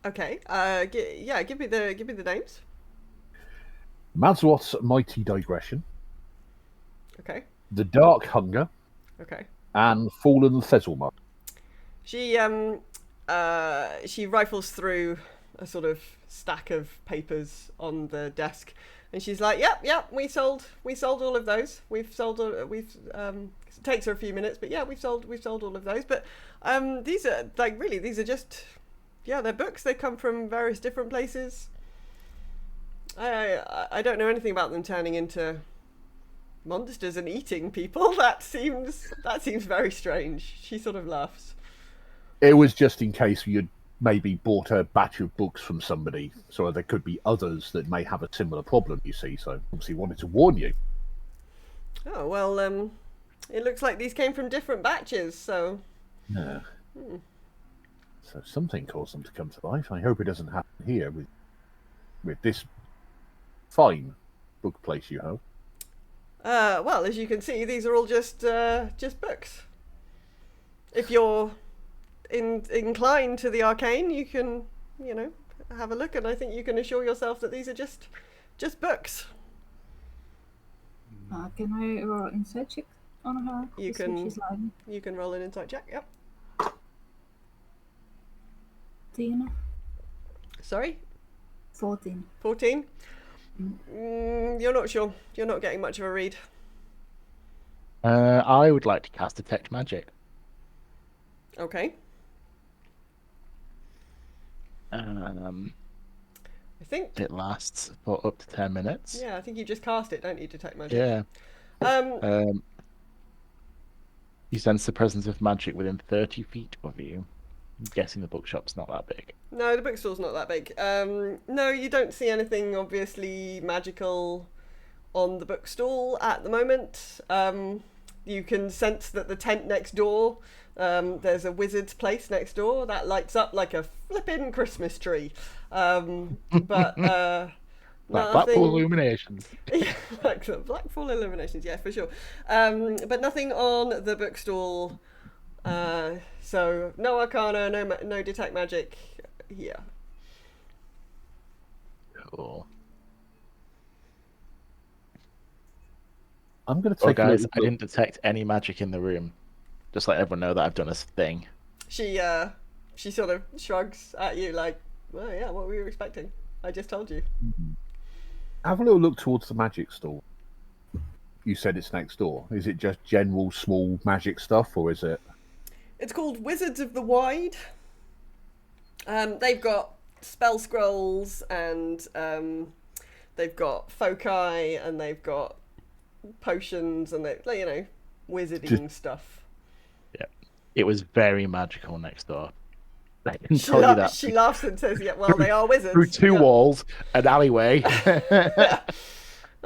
okay. Give me the names. Mazfroth's Mighty Digression, Okay. The Dark Hunger, Okay. and Fallen Thesselmark. She rifles through a sort of stack of papers on the desk, and she's like, "Yep, we sold all of those. It takes her a few minutes, but yeah, we've sold all of those. But these are just they're books. They come from various different places. I don't know anything about them turning into monsters and eating people. That seems very strange." She sort of laughs. It was just in case you'd maybe bought a batch of books from somebody, so there could be others that may have a similar problem, you see, so obviously wanted to warn you. Oh, well, it looks like these came from different batches, so... Yeah. So something caused them to come to life. I hope it doesn't happen here with this fine book place you have. Well, as you can see, these are all just books. If you're inclined to the arcane, you can, have a look, and I think you can assure yourself that these are just books. Can I roll an insight check on her? You to see if can- she's lying? You can roll an insight check. Yep. 14. Sorry, 14. 14. You're not sure. You're not getting much of a read. I would like to cast Detect Magic. Okay. I think. It lasts for up to 10 minutes. Yeah, I think you just cast it, don't you? Detect magic. Yeah. Um. You sense the presence of magic within 30 feet of you. I'm guessing the bookshop's not that big. No, the bookstore's not that big. No, you don't see anything obviously magical on the bookstall at the moment. You can sense that the tent next door, there's a wizard's place next door that lights up like a flippin' Christmas tree. But Like nothing... Blackpool Illuminations. Yeah, like the Blackpool Illuminations, yeah, for sure. But nothing on the bookstall. So no Arcana, no Detect Magic here. Cool. I'm going to Oh, take a guys, little I didn't detect any magic in the room. Just let everyone know that I've done a thing. She sort of shrugs at you like, well, yeah, what were you expecting? I just told you. Have a little look towards the magic store. You said it's next door. Is it just general small magic stuff, or is it? It's called Wizards of the Wide. They've got spell scrolls, and they've got foci, and they've got potions, and they, wizarding stuff. Yeah. It was very magical next door. I can tell you that. She laughs and says, "Yeah, well, they are wizards." Through two Yeah. walls, an alleyway.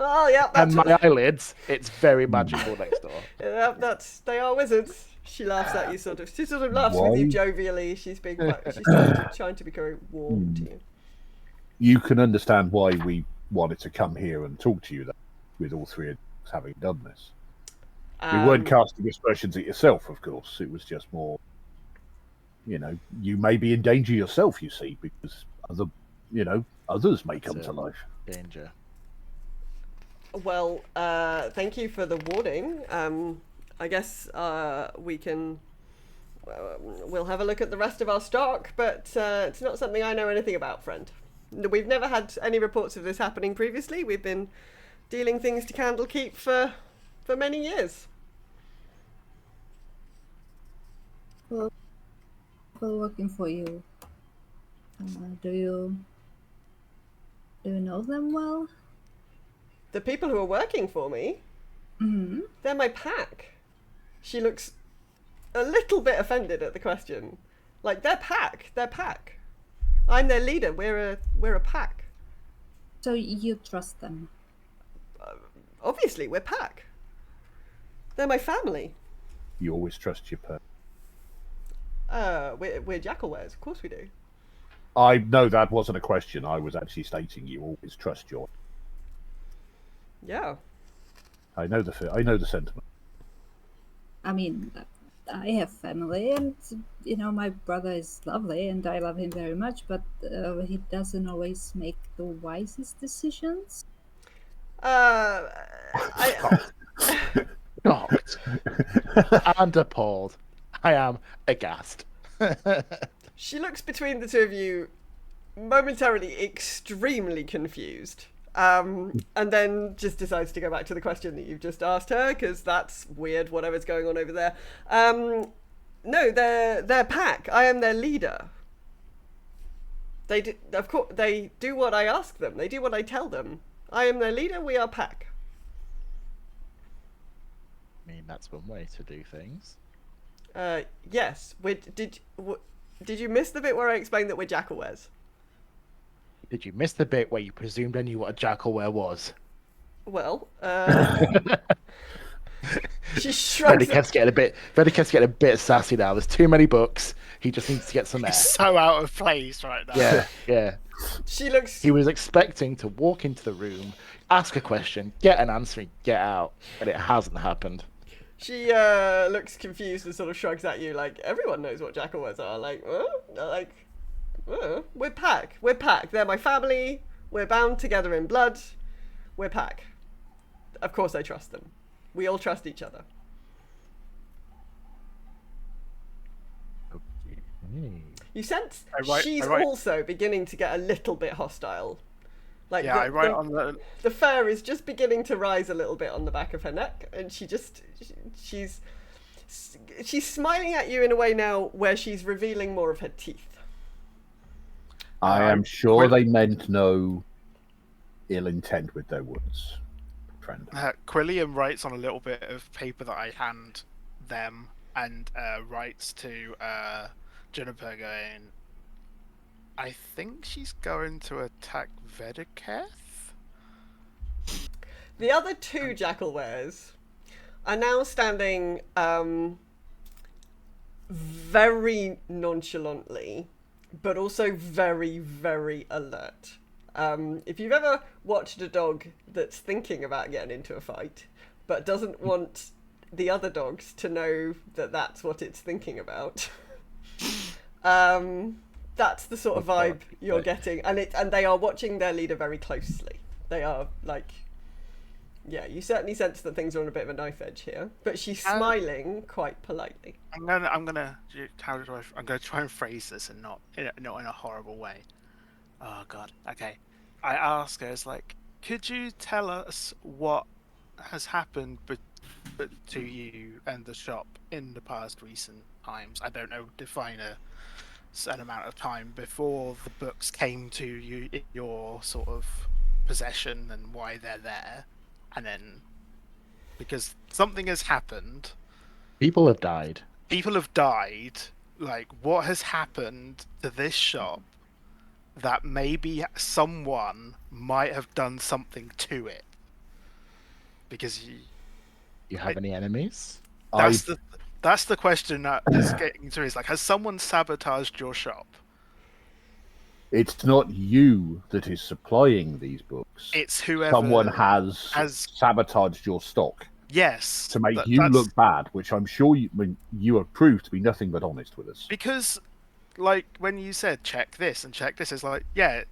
Oh, yeah, that's And my eyelids, it's very magical next door. they are wizards. She laughs at you, sort of. She sort of laughs with Why? you jovially. She's being quite. She's trying to be very warm to you. You can understand why we wanted to come here and talk to you, though, with all three of us having done this. We weren't casting aspersions at yourself, of course. It was just more, you may be in danger yourself, you see, because others may come to life. Danger. Well, thank you for the warning. I guess we can. We'll have a look at the rest of our stock, but it's not something I know anything about, friend. We've never had any reports of this happening previously. We've been dealing things to Candlekeep for many years. Well, working for you. Do you know them well? The people who are working for me, Mm-hmm. they're my pack. She looks a little bit offended at the question. Like, they're pack. I'm their leader. We're a pack. So you trust them? Obviously, we're pack. They're my family. You always trust your person. We're jackalwares. Of course we do. I know that wasn't a question. I was actually stating you always trust your. Yeah. I know the sentiment. I mean, I have family, and my brother is lovely, and I love him very much. But he doesn't always make the wisest decisions. Shocked and appalled. I am aghast. She looks between the two of you, momentarily extremely confused, and then just decides to go back to the question that you've just asked her, because that's weird, whatever's going on over there. No, they're pack. I am their leader. They do, of course, they do what I ask them. They do what I tell them. I am their leader. We are pack. I mean, that's one way to do things. Yes. Did you miss the bit where I explained that we're jackalwares? Did you miss the bit where you presumed I knew what a jackalware was? Well, she shrugs. Freddy keeps getting a bit sassy now. There's too many books. He just needs to get some air. He's so out of place right now. Yeah. She looks. He was expecting to walk into the room, ask a question, get an answer, and get out, and it hasn't happened. She looks confused and sort of shrugs at you like, everyone knows what jackalwares are. Like, we're pack. We're pack. They're my family. We're bound together in blood. We're pack. Of course I trust them. We all trust each other. You sense she's also beginning to get a little bit hostile. Like, yeah, I write on the fur is just beginning to rise a little bit on the back of her neck, and she's smiling at you in a way now where she's revealing more of her teeth. I am sure they meant no ill intent with their words, friend. Quilliam writes on a little bit of paper that I hand them, and writes to Juniper going, I think she's going to attack Vedeketh? The other two jackalwares are now standing very nonchalantly, but also very, very alert. If you've ever watched a dog that's thinking about getting into a fight, but doesn't want the other dogs to know that that's what it's thinking about, that's the sort of vibe you're getting, and they are watching their leader very closely. They are like, yeah, you certainly sense that things are on a bit of a knife edge here, but she's smiling quite politely. I'm gonna try and phrase this and not in a horrible way. Oh God. Okay. I ask her, it's like, could you tell us what has happened to you and the shop in the past recent times? I don't know, define a certain amount of time before the books came to you in your sort of possession, and why they're there, and then because something has happened. People have died. Like, what has happened to this shop that maybe someone might have done something to it? Because You have any enemies? that's the question that's getting to me. Is like, has someone sabotaged your shop? It's not you that is supplying these books. It's whoever Someone has sabotaged your stock Yes, to make you look bad, which I'm sure you have proved to be nothing but honest with us. Because, like, when you said check this and check this, it's like, yeah,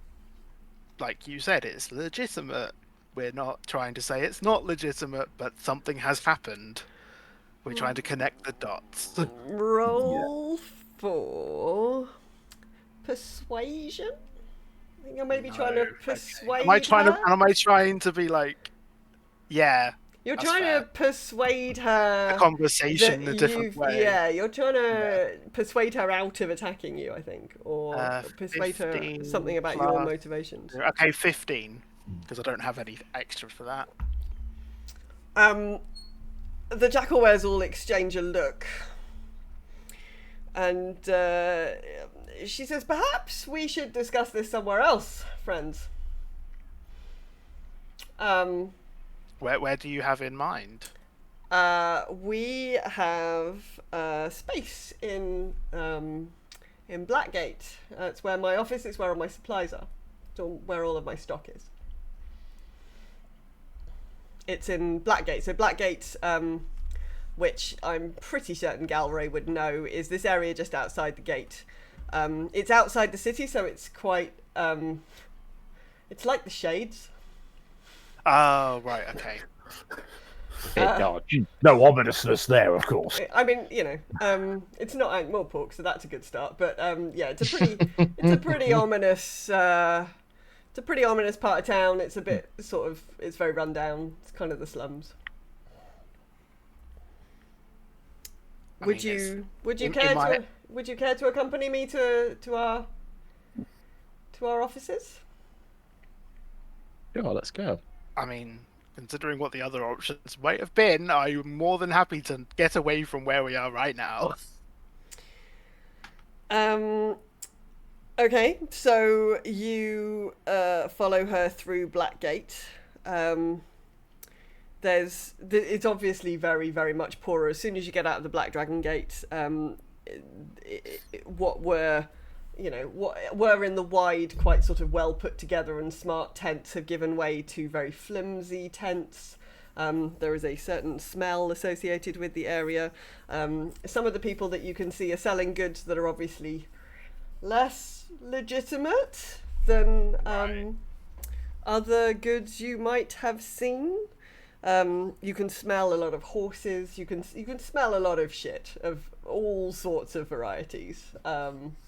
like you said, it's legitimate. We're not trying to say it's not legitimate, but something has happened. We're trying to connect the dots. Roll for persuasion. I think I may be trying to persuade Am I trying to be like, yeah? You're trying to persuade her. A conversation in a different way. Yeah, you're trying to persuade her out of attacking you, I think, or persuade her something about your motivations. Okay, 15, because I don't have any extra for that. The Jackalwares all exchange a look, and she says, "Perhaps we should discuss this somewhere else, friends." Where do you have in mind? We have space in Blackgate. It's where my office is, where all my supplies are. It's where all of my stock is. It's in Blackgate. So Blackgate, which I'm pretty certain Galray would know, is this area just outside the gate. It's outside the city, so it's quite... it's like the Shades. Oh, right, okay. No ominousness there, of course. I mean, you know, it's not Ankh-Morpork, so that's a good start. But yeah, it's a pretty ominous. It's a pretty ominous part of town. It's a bit sort of. It's very run down. It's kind of the slums. Would you care to accompany me to our offices? Sure, let's go. I mean, considering what the other options might have been, I'm more than happy to get away from where we are right now. Okay, so you follow her through Blackgate. It's obviously very, very much poorer. As soon as you get out of the Black Dragon Gate, what were in the wide, quite sort of well put together and smart tents have given way to very flimsy tents. There is a certain smell associated with the area. Some of the people that you can see are selling goods that are obviously less legitimate than other goods you might have seen. You can smell a lot of horses. You can smell a lot of shit of all sorts of varieties.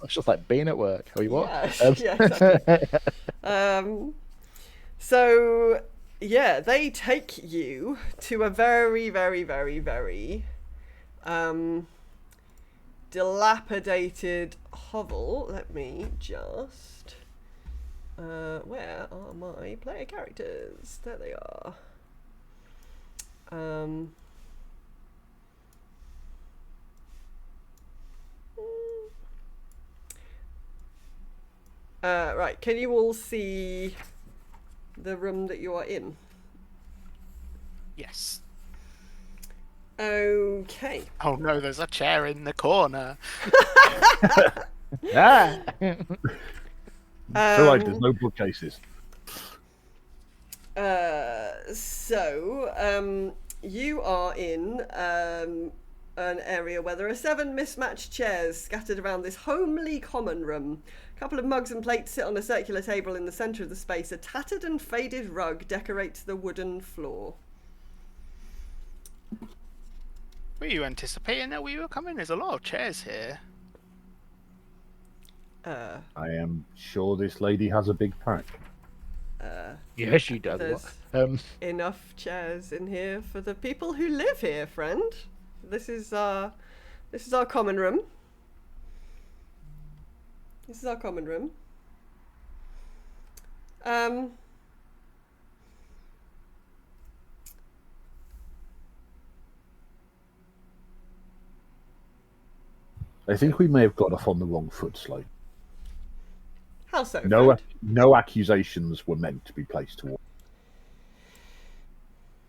It's just like being at work. Are you what? Yeah, exactly. So yeah, they take you to a very, very, very, very dilapidated hovel. Let me just... where are my player characters? There they are. Right, can you all see the room that you are in? Yes. Okay. Oh no, there's a chair in the corner. Ah! It's alright, there's no bookcases. So, you are in an area where there are 7 mismatched chairs scattered around this homely common room. A couple of mugs and plates sit on a circular table in the centre of the space. A tattered and faded rug decorates the wooden floor. Were you anticipating that we were coming? There's a lot of chairs here. I am sure this lady has a big pack. Yeah, she does. There's enough chairs in here for the people who live here, friend. This is our common room. This is our common room. I think we may have got off on the wrong foot slightly. How so? No accusations were meant to be placed toward.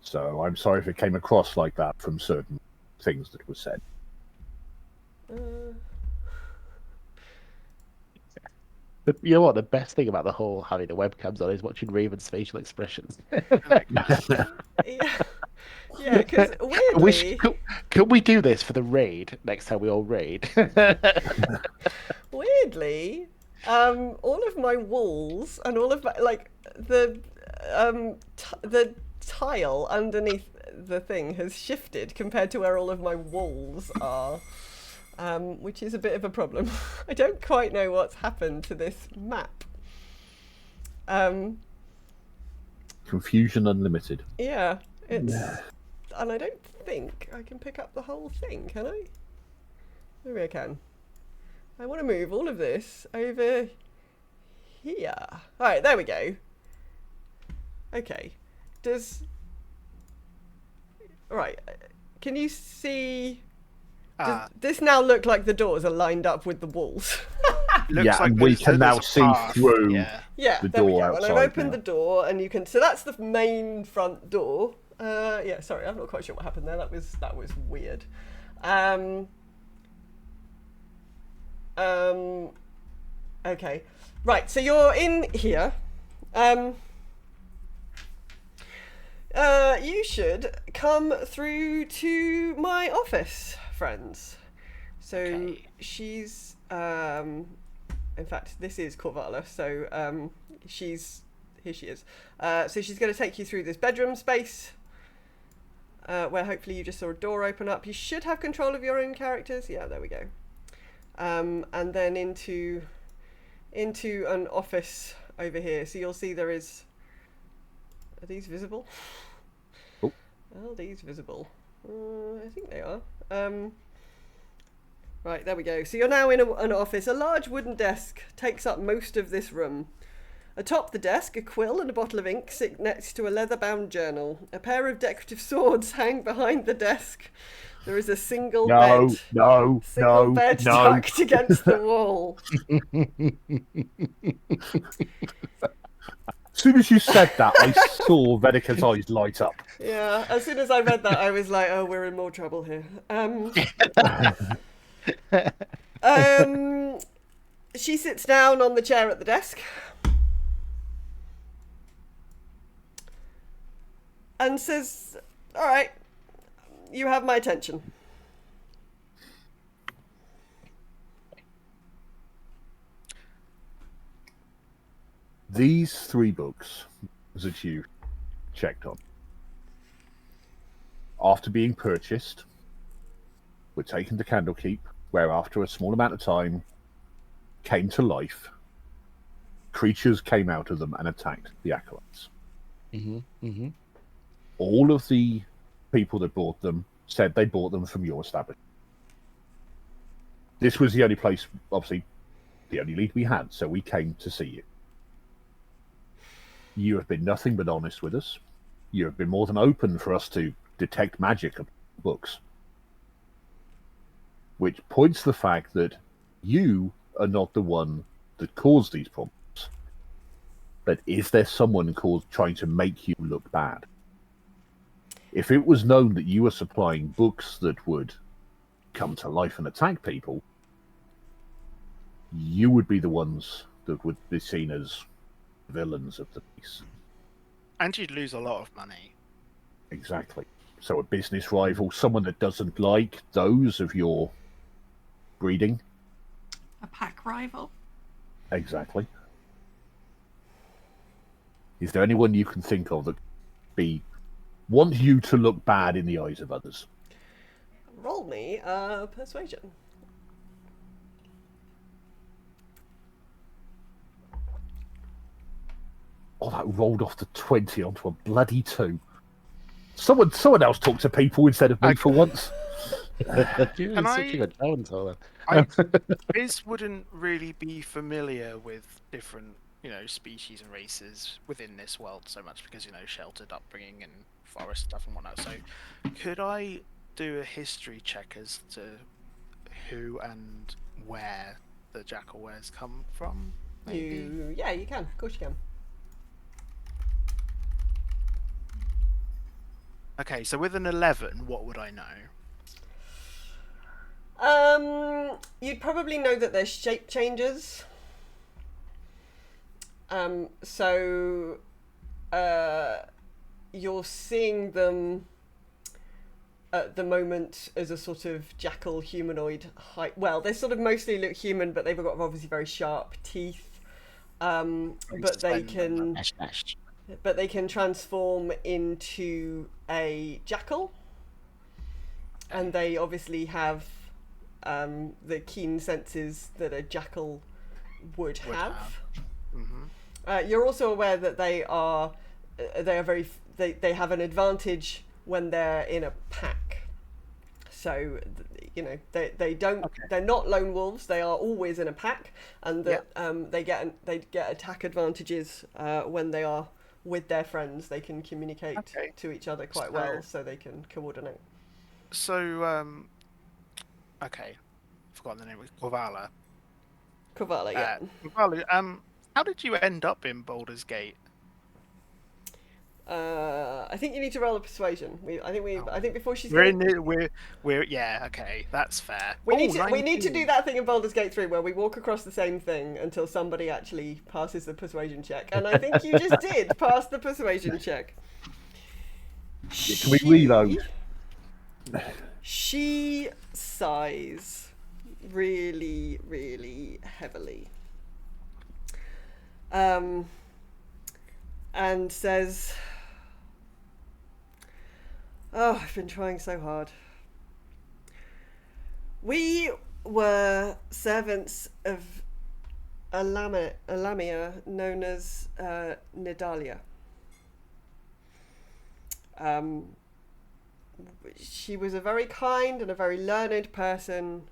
So I'm sorry if it came across like that from certain things that were said. But you know what? The best thing about the whole having the webcams on is watching Raven's facial expressions. Yeah, because weirdly, Can we do this for the raid next time we all raid? weirdly, all of my walls and all of my the tile underneath the thing has shifted compared to where all of my walls are, which is a bit of a problem. I don't quite know what's happened to this map. Confusion unlimited. Yeah, it's, and I don't think I can pick up the whole thing, can I? Maybe I can. I want to move all of this over here. Alright, there we go. Okay. Alright, can you see... Does this now look like the doors are lined up with the walls? Yeah, and we can now see through Yeah, the there we door go. And outside. I've opened the door, and you can... So that's the main front door. Yeah, sorry, I'm not quite sure what happened there. That was weird. Okay. Right, so you're in here. You should come through to my office, friends. So she's in fact, this is Corvala, so here she is. So she's going to take you through this bedroom space, where hopefully you just saw a door open up. You should have control of your own characters. Yeah, there we go. And then into an office over here. So you'll see there is... Are these visible? Oh. Are these visible? I think they are. Right, there we go. So you're now in an office. A large wooden desk takes up most of this room. Atop the desk, a quill and a bottle of ink sit next to a leather-bound journal. A pair of decorative swords hang behind the desk. There is a single bed tucked against the wall. As soon as you said that, I saw Vedica's eyes light up. Yeah, as soon as I read that, I was like, oh, we're in more trouble here. She sits down on the chair at the desk and says, all right, you have my attention. These 3 books that you checked on, after being purchased, were taken to Candlekeep, where after a small amount of time came to life, creatures came out of them and attacked the acolytes. All of the people that bought them said they bought them from your establishment. This was the only place, obviously, the only lead we had, so we came to see you. You have been nothing but honest with us. You have been more than open for us to detect magic of books. Which points to the fact that you are not the one that caused these problems. But is there someone trying to make you look bad? If it was known that you were supplying books that would come to life and attack people, you would be the ones that would be seen as villains of the piece. And you'd lose a lot of money. Exactly. So a business rival, someone that doesn't like those of your breeding. A pack rival. Exactly. Is there anyone you can think of that want you to look bad in the eyes of others? Roll me persuasion. Oh, that rolled off the 20 onto a bloody 2. Someone else talk to people instead of me for once. Biz wouldn't really be familiar with different, species and races within this world so much because, sheltered upbringing and forest stuff and whatnot. So could I do a history check as to who and where the jackal wares come from? Maybe? Yeah, you can. Of course you can. Okay, so with an 11, what would I know? You'd probably know that there's shape changes. So you're seeing them at the moment as a sort of jackal humanoid height. Well, they sort of mostly look human, but they've got obviously very sharp teeth. But they can transform into a jackal, and they obviously have the keen senses that a jackal would have. You're also aware that they have an advantage when they're in a pack. So, they're not lone wolves. They are always in a pack, and that they get attack advantages when they are with their friends. They can communicate to each other quite well, so they can coordinate. So, forgotten the name. Korvala. Korvala, yeah. Korvala, how did you end up in Baldur's Gate? I think you need to roll a persuasion. I think before she's we're okay, that's fair. We need to do that thing in Baldur's Gate 3 where we walk across the same thing until somebody actually passes the persuasion check, and I think you just did pass the persuasion check. Can we reload? She sighs really, really heavily. And says, "Oh, I've been trying so hard. We were servants of a Lamia known as Nidalia. She was a very kind and a very learned person,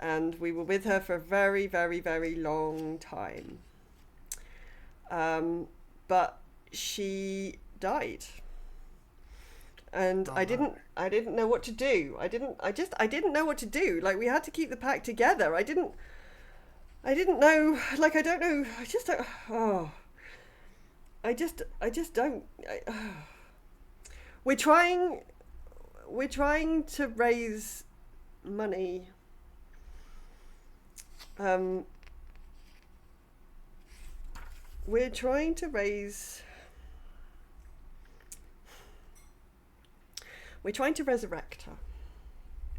and we were with her for a very, very, very long time. But she died, and I didn't know what to do. I didn't know what to do. Like, we had to keep the pack together. I didn't know. Like, I don't know. I just don't. Oh, I just don't. We're trying to raise money. We're trying to resurrect her.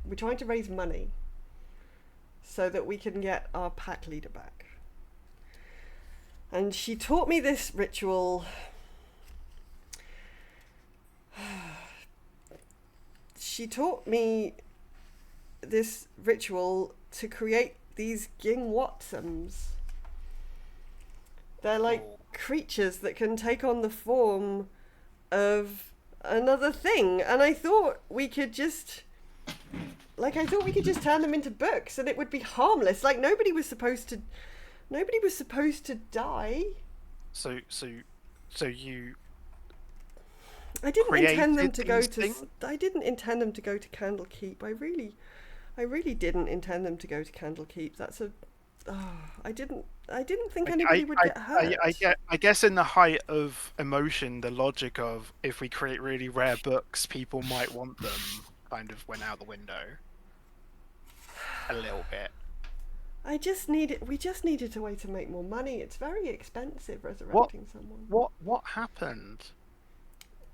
We're trying to raise money so that we can get our pack leader back. And she taught me this ritual. She taught me this ritual to create these Gingwatsums. They're like creatures that can take on the form of another thing, and I thought we could just turn them into books, and it would be harmless. Like, nobody was supposed to die. So you. I didn't intend them to go to. I didn't intend them to go to Candlekeep. I really didn't intend them to go to Candlekeep. That's a. I didn't think anybody would get hurt. I guess in the height of emotion, the logic of if we create really rare books, people might want them kind of went out the window. A little bit. We just needed a way to make more money. It's very expensive resurrecting someone. What happened?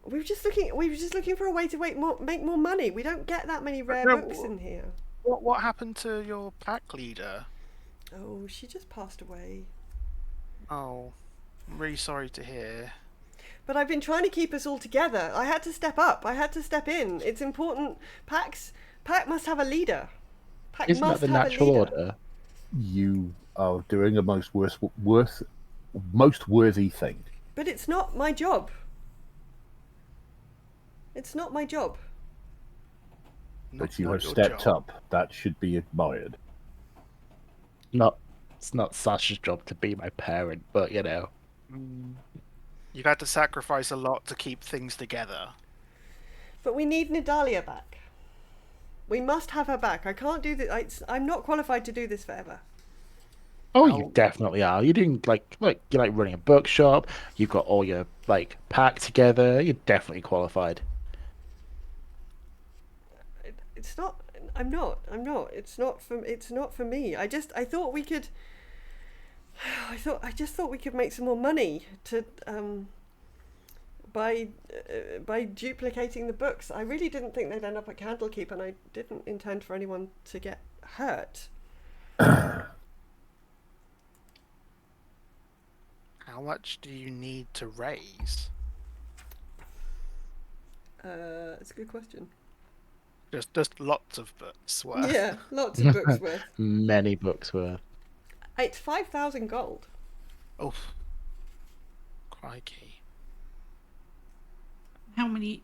We were just looking for a way to make more money. We don't get that many rare books in here. What happened to your pack leader? Oh, she just passed away. Oh, I'm really sorry to hear. But I've been trying to keep us all together. I had to step up. I had to step in. It's important. Pack must have a leader. Pack Isn't must that the have natural a leader. order? You are doing the most worthy thing. But it's not my job. It's not my job. But you have stepped up. That should be admired. It's not Sasha's job to be my parent, but you know. You've had to sacrifice a lot to keep things together. But we need Nidalia back. We must have her back. I can't do this. I'm not qualified to do this forever. Oh, you definitely are. You're doing you're running a bookshop. You've got all your pack together. You're definitely qualified. It's not. I'm not. It's not for. It's not for me. I thought we could. I just thought we could make some more money to by duplicating the books. I really didn't think they'd end up at Candlekeep, and I didn't intend for anyone to get hurt. How much do you need to raise? It's a good question. Just lots of books worth. Yeah, lots of books worth. Many books worth. It's 5,000 gold. Oh, crikey! How many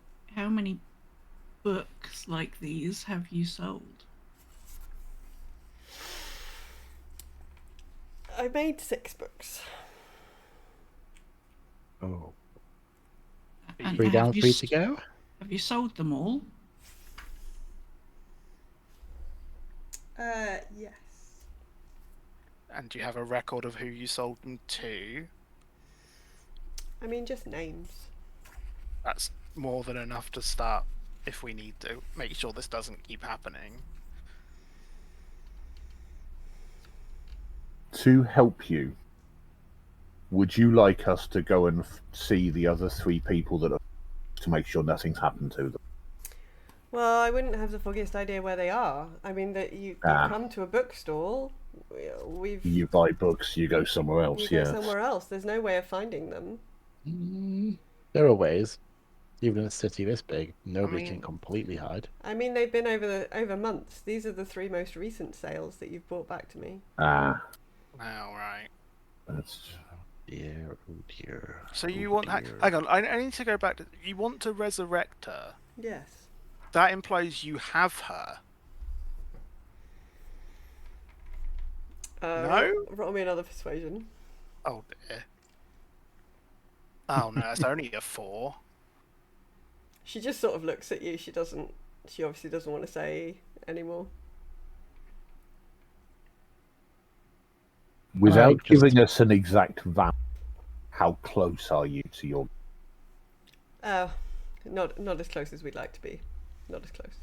books like these have you sold? I made 6 books. Oh. And 3 down, 3 to go. Have you sold them all? Yes. And do you have a record of who you sold them to? I mean, just names. That's more than enough to start if we need to make sure this doesn't keep happening. To help you, would you like us to go and see the other 3 people that are to make sure nothing's happened to them? Well, I wouldn't have the foggiest idea where they are. I mean, that you come to a bookstall. You buy books, you go somewhere else. You go somewhere else. There's no way of finding them. There are ways. Even in a city this big, nobody can completely hide. I mean, they've been over months. These are the 3 most recent sales that you've brought back to me. Oh, right. That's... Dear, oh dear. So you want... Hang on, I need to go back to... You want to resurrect her? Yes. That implies you have her. No? Roll me another persuasion. Oh dear. Oh no, it's only a 4. She just sort of looks at you. She obviously doesn't want to say anymore. Without giving us an exact value, how close are you to your... Not as close as we'd like to be. Not as close.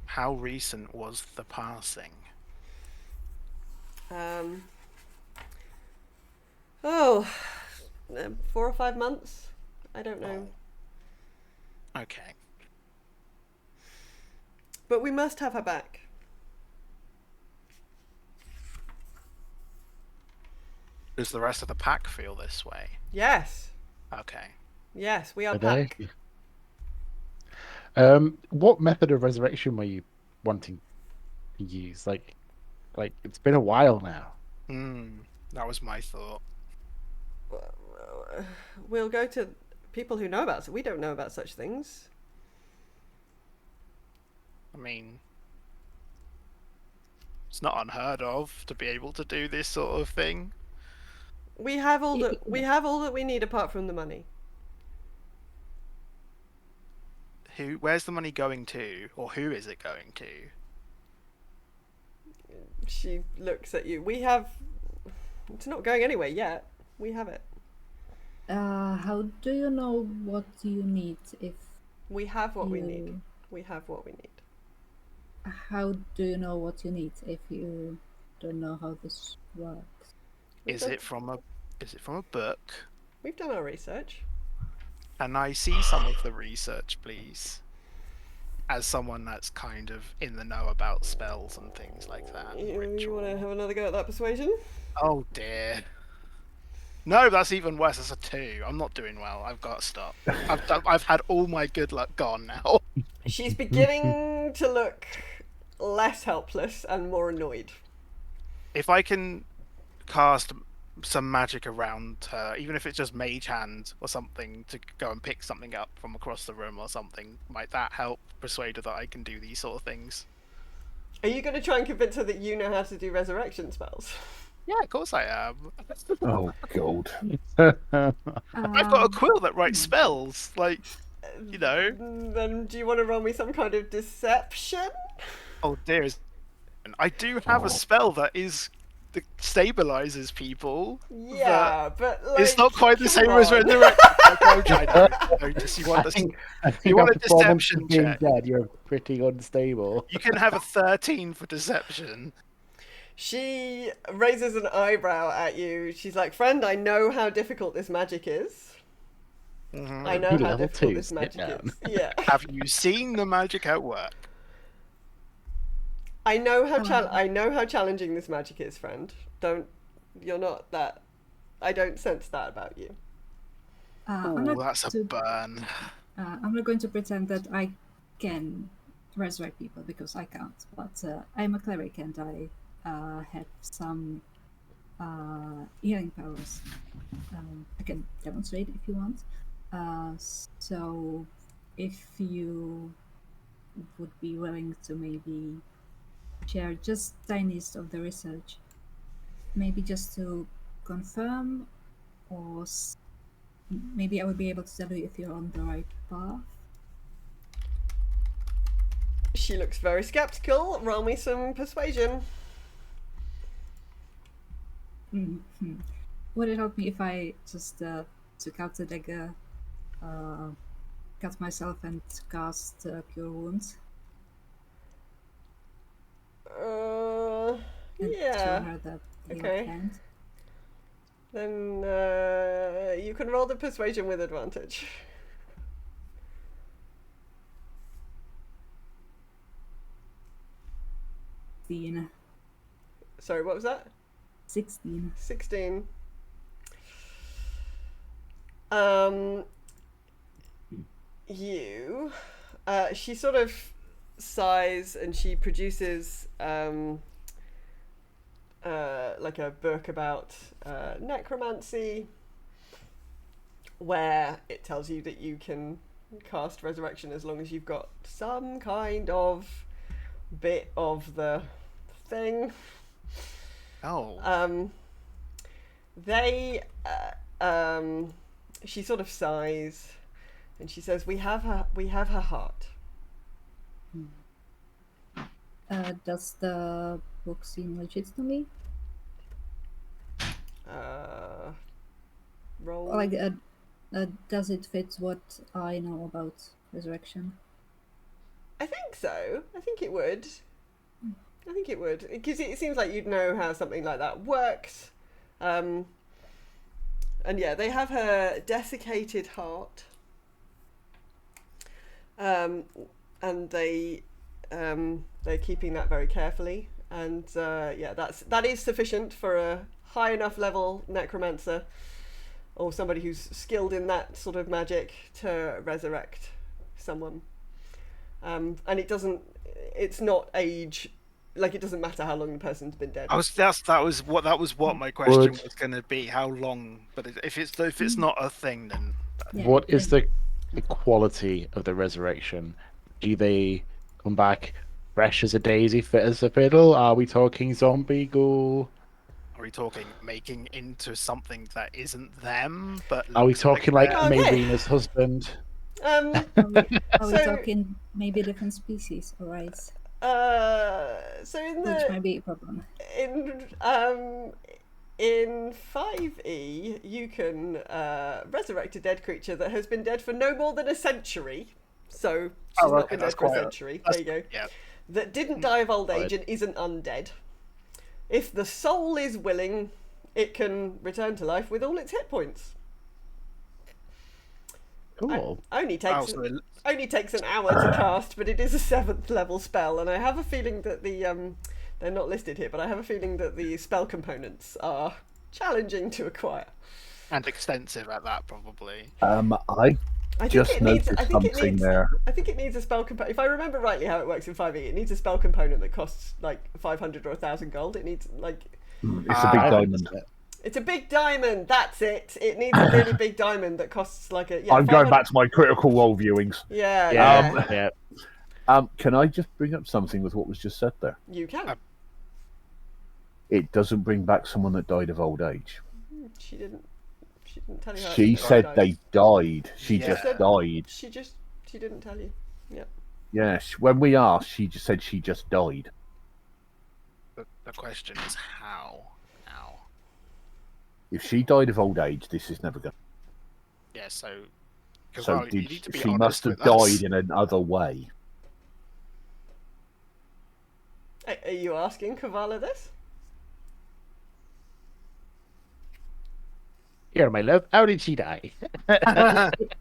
How recent was the passing? 4 or 5 months. I don't know. Oh. Okay. But we must have her back. Does the rest of the pack feel this way? Yes. Okay. Yes, we are They? pack. What method of resurrection were you wanting to use? Like it's been a while now. That was my thought. We'll go to people who know about it. We don't know about such things. I mean, it's not unheard of to be able to do this sort of thing. We have all that we need apart from the money. Where's the money going to, or who is it going to? She looks at you. It's not going anywhere yet. We have it. How do you know what you need if we have what we need? We have what we need. How do you know what you need if you don't know how this works? Is it from a book? We've done our research. Can I see some of the research, please? As someone that's kind of in the know about spells and things like that. You want to have another go at that persuasion? Oh dear. No, that's even worse. That's a 2. I'm not doing well. I've got to stop. I've had all my good luck gone now. She's beginning to look less helpless and more annoyed. If I can cast some magic around her, even if it's just mage hand or something, to go and pick something up from across the room or something, might that help persuade her that I can do these sort of things? Are you going to try and convince her that you know how to do resurrection spells? Yeah, of course I am. Oh, God. I've got a quill that writes spells, like, you know. Then do you want to roll me some kind of deception? Oh dear. I do have a spell that stabilizes people. Yeah, but like, it's not quite the same as resurrection. No, just you want I this. think You want a after 4 months deception of being check. dead, you're pretty unstable. You can have a 13 for deception. She raises an eyebrow at you. She's like, "Friend, I know how difficult this magic is. I know Ooh, how level difficult 2, this sit magic down. is." Yeah. Have you seen the magic at work? I know how challenging this magic is, friend. You're not that. I don't sense that about you. I'm Ooh, not that's a to- burn. I'm not going to pretend that I can resurrect people because I can't. But I'm a cleric and I have some healing powers. I can demonstrate if you want. So, if you would be willing to maybe share just tiniest of the research, maybe just to confirm, or maybe I would be able to tell you if you're on the right path. She looks very skeptical. Roll me some persuasion. Mm-hmm. Would it help me if I just took out the dagger, cut myself, and cast Cure Wounds? And show Yeah. her the healed Okay. hand? Then you can roll the persuasion with advantage. Sorry, what was that? 16. 16. She sort of sighs and she produces like a book about necromancy, where it tells you that you can cast resurrection as long as you've got some kind of bit of the thing. Oh. She sort of sighs and she says, we have her heart. Does the book seem legit to me? Roll. Like, does it fit what I know about resurrection? I think so. I think it would. Because it seems like you'd know how something like that works. And yeah, they have her desiccated heart. And they're keeping that very carefully. And yeah, that is sufficient for a high enough level necromancer or somebody who's skilled in that sort of magic to resurrect someone. And it's not age. Like, it doesn't matter how long the person's been dead. That was what my question was going to be. How long? But if it's not a thing, then Yeah, What is the quality of the resurrection? Do they come back fresh as a daisy, fit as a fiddle? Are we talking zombie ghoul? are we talking making into something that isn't them? But Are we looks talking like them? Okay. Marina's husband? Are we So- talking maybe different species or race? So Which might be a problem. in 5e, you can resurrect a dead creature that has been dead for no more than a century. So she's not been dead for a century. There you go. Yeah. That didn't die of old age and isn't undead. If the soul is willing, it can return to life with all its hit points. Cool. Only takes an hour to cast, but it is a 7th level spell, and I have a feeling that they're not listed here, but I have a feeling that the spell components are challenging to acquire. And extensive at that, probably. I just noticed something there. I think it needs a spell component. If I remember rightly how it works in 5e, it needs a spell component that costs like 500 or 1,000 gold. It needs like... It's a big diamond. It's a big diamond, that's it. It needs a really big diamond that costs like a... Yeah, I'm going back to my Critical Role viewings. Yeah. Can I just bring up something with what was just said there? You can. It doesn't bring back someone that died of old age. She didn't tell you how She said they died. She just died. She didn't tell you. Yeah. Yes, when we asked, she just said she just died. The question is how? If she died of old age, this is never going. yeah, so So Cavalli, you need to be she honest must have with us. died in another way. Are you asking Kavala this? Here, my love, how did she die?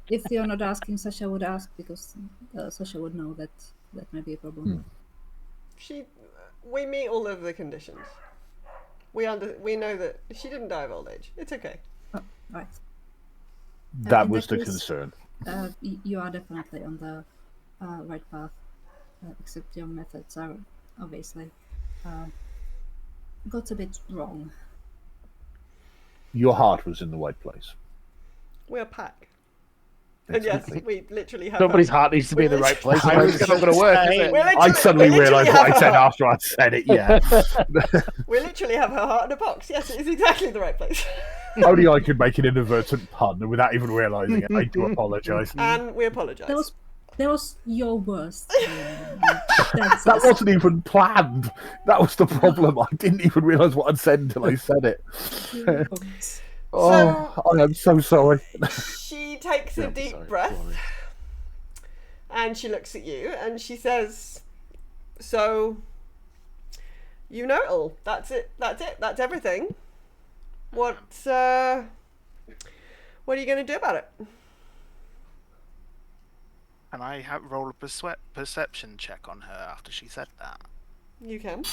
If you're not asking, Sasha would ask because Sasha would know that that might be a problem. We meet all of the conditions. We know that she didn't die of old age. It's okay. Oh, right. That In was that the case, concern. You are definitely on the right path, except your methods are obviously got a bit wrong. Your heart was in the right place. We're a pack. And yes, Exactly. we literally have Somebody's her. heart needs to be in the right place. I Otherwise, was it's not going to work, is saying- it? We're I suddenly we literally realised what have I said her heart. after I'd said it, yeah. We literally have her heart in a box. Yes, it is exactly the right place. Only I could make an inadvertent pun without even realising it. I do apologise. And we apologise. That was your worst. That wasn't even planned. That was the problem. I didn't even realise what I'd said until I said it. Oh, I am so sorry. She takes a Don't be deep sorry, breath Glory. and she looks at you and she says, "So, you know it all. That's it. That's it. That's everything. What are you going to do about it?" Can I roll a perception check on her after she said that? You can.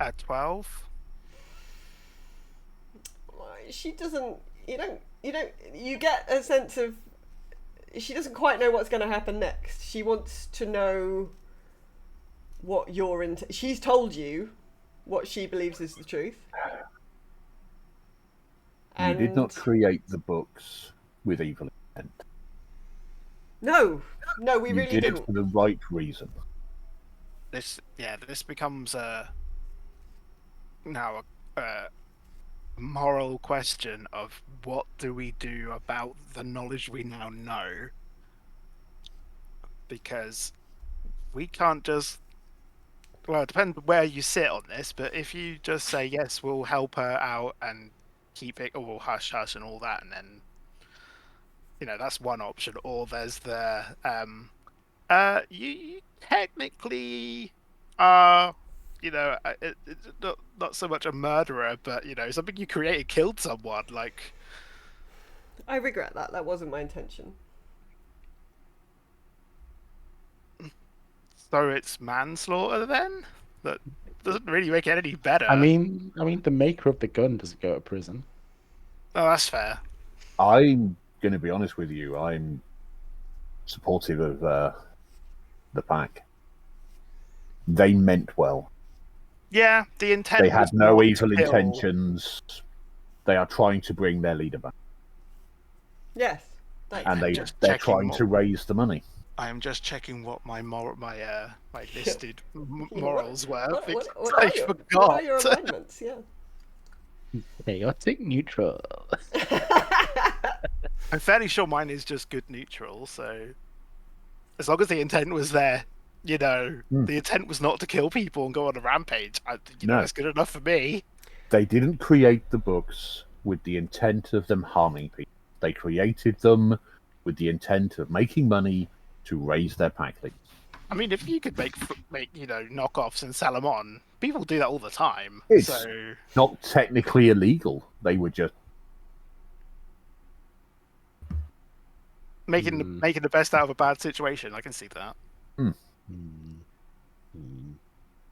At 12? She doesn't. You get a sense of. She doesn't quite know what's going to happen next. She wants to know what you're into. She's told you what she believes is the truth. You did not create the books with evil intent. No, we You really did didn't. it for the right reason. This becomes now a moral question of what do we do about the knowledge we now know, because we can't just, well, it depends where you sit on this, but if you just say yes, we'll help her out and keep it all hush hush and all that, and then that's one option. Or there's the you technically are, it's not so much a murderer, but something you created killed someone. Like, I regret that. That wasn't my intention. so it's manslaughter then? That doesn't really make it any better. I mean, the maker of the gun doesn't go to prison. Oh, that's fair. I'm going to be honest with you. I'm supportive of the pack. They meant well. Yeah, the intent. They had was no not evil to kill. intentions. They are trying to bring their leader back, Yes. Thanks. and Just they're checking trying to raise the money. I am just checking what my my listed What- morals were. What, because what I are your, forgot. what are your alignments? Yeah. Chaotic neutral. I'm fairly sure mine is just good neutral, so as long as the intent was there, the intent was not to kill people and go on a rampage, No. that's good enough for me. They didn't create the books with the intent of them harming people. They created them with the intent of making money to raise their pack leads. I mean, if you could make knockoffs and sell them on, people do that all the time. It's So not technically illegal. They were just making the best out of a bad situation, I can see that.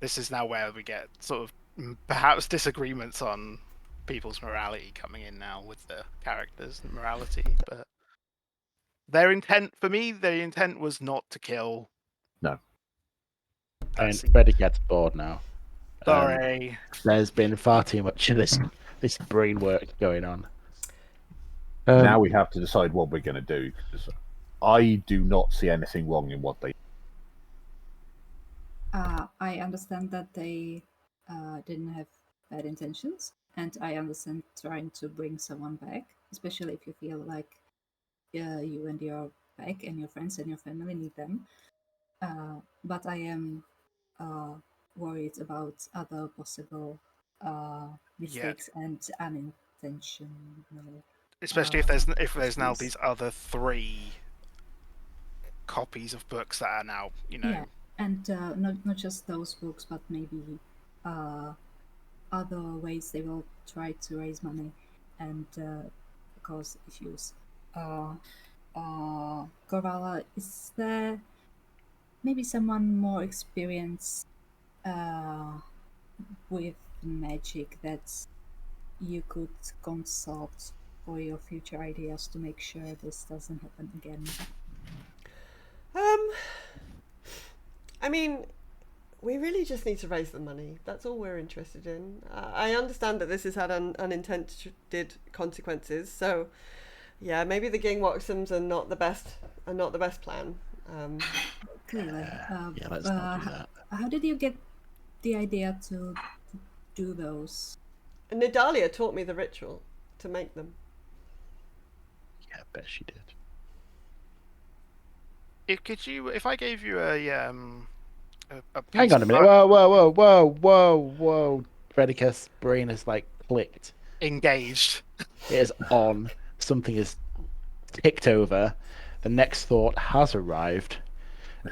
This is now where we get sort of perhaps disagreements on people's morality coming in now with the characters and morality, but their intent was not to kill. No. And Freddy gets bored now. Sorry. There's been far too much of this brain work going on. Now we have to decide what we're going to do. Because I do not see anything wrong in what they. I understand that they didn't have bad intentions, and I understand trying to bring someone back, especially if you feel like you and your pack and your friends and your family need them. But I am worried about other possible mistakes and unintentional. Especially if there's now these other 3 copies of books that are now, Yeah, and not just those books, but maybe other ways they will try to raise money, and cause issues. Gorvala, is there maybe someone more experienced with magic that you could consult for your future ideas to make sure this doesn't happen again? I mean, we really just need to raise the money. That's all we're interested in. I understand that this has had unintended consequences, so yeah, maybe the Ging Waxums are not the best plan. Clearly. Yeah, let's not do that. How did you get the idea to do those? Nidalia taught me the ritual to make them. Yeah, I bet she did. If I gave you a piece Hang on a of minute. Whoa. Predicus' brain is like clicked. engaged. It is on. Something is ticked over. The next thought has arrived.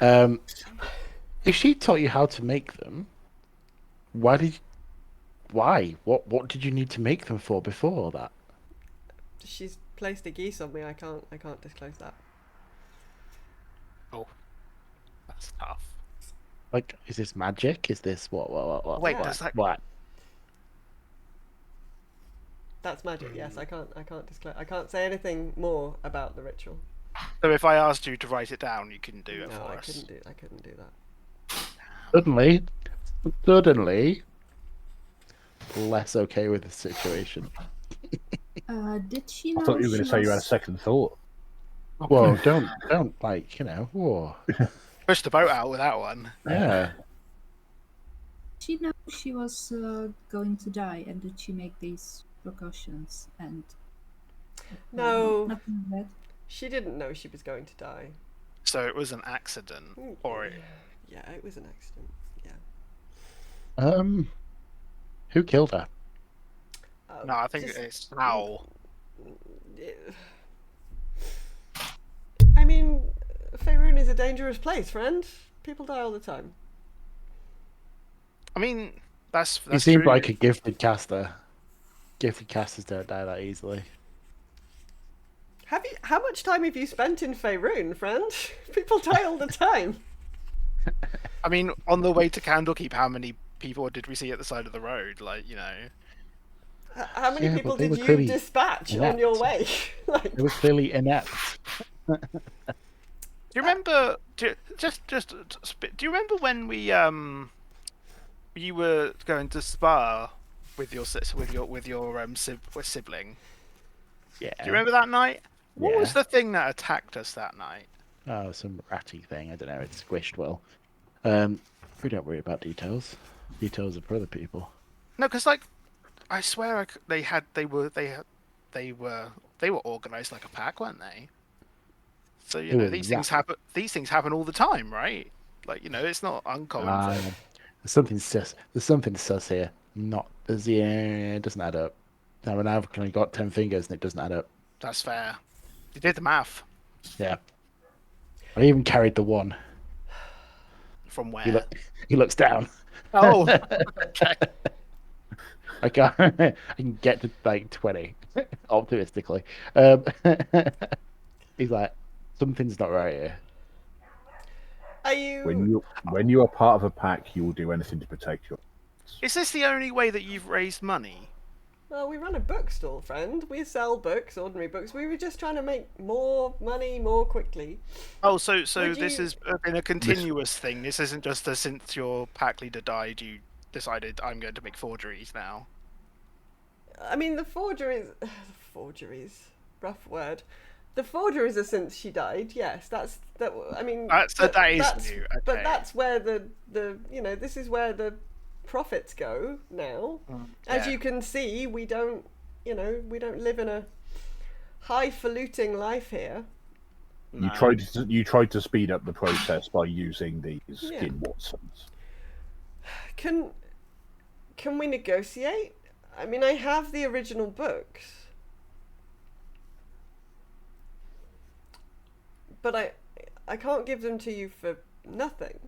If she taught you how to make them, why? What did you need to make them for before that? She's placed a geese on me. I can't disclose that. Oh, that's tough. Like, is this magic? Is this what? Wait, Yeah. does that? What? That's magic. Yes, I can't disclose. I can't say anything more about the ritual. So if I asked you to write it down, you couldn't do it No, for I us. couldn't do that. Suddenly, less okay with the situation. Did she know I thought you were going she to say you had a was- second thought. Whoa, don't like, whoa. Push the boat out with that one. Yeah. She know she was going to die, and did she make these precautions? And No. nothing like that. She didn't know she was going to die. So it was an accident, or Yeah, it was an accident. Yeah. Who killed her? no, I think Just- it's how. I mean, Faerun is a dangerous place, friend. People die all the time. I mean, that's He seemed true. like a gifted caster. Gifted casters don't die that easily. How much time have you spent in Faerun, friend? People die all the time. I mean, on the way to Candlekeep, how many people did we see at the side of the road? How many Yeah, but people they were did you clearly dispatch on your way? Like, It was clearly inept. Do you remember? Do you remember when you were going to Spa with your sibling? Yeah. Do you remember that night? What Yeah. was the thing that attacked us that night? Oh, some ratty thing. I don't know. It squished well. We don't worry about details. Details are for other people. No, because I swear they were organized like a pack, weren't they? So They were these things happen. These things happen all the time, right? It's not uncommon. There's something sus here. It doesn't add up. Now I've only got 10 fingers and it doesn't add up. That's fair. You did the math. Yeah. I even carried the one. From where? He looks down. Oh, okay. I can get to like 20, optimistically. He's like, something's not right here. are you? When you are part of a pack, you will do anything to protect your. Is this the only way that you've raised money? Well, we run a bookstall, friend. We sell books, ordinary books. We were just trying to make more money more quickly. Oh, so Would this you- has been a continuous thing. This isn't just since your pack leader died, you decided I'm going to make forgeries now. I mean, the forgeries, rough word. The forgeries are since she died. Yes, that. I mean, that is new. Okay. But that's where the this is where the profits go now. As yeah. you can see, we don't live in a highfalutin life here. You tried to speed up the process by using these skin Watsons. Can we negotiate? I mean, I have the original books. But I can't give them to you for nothing.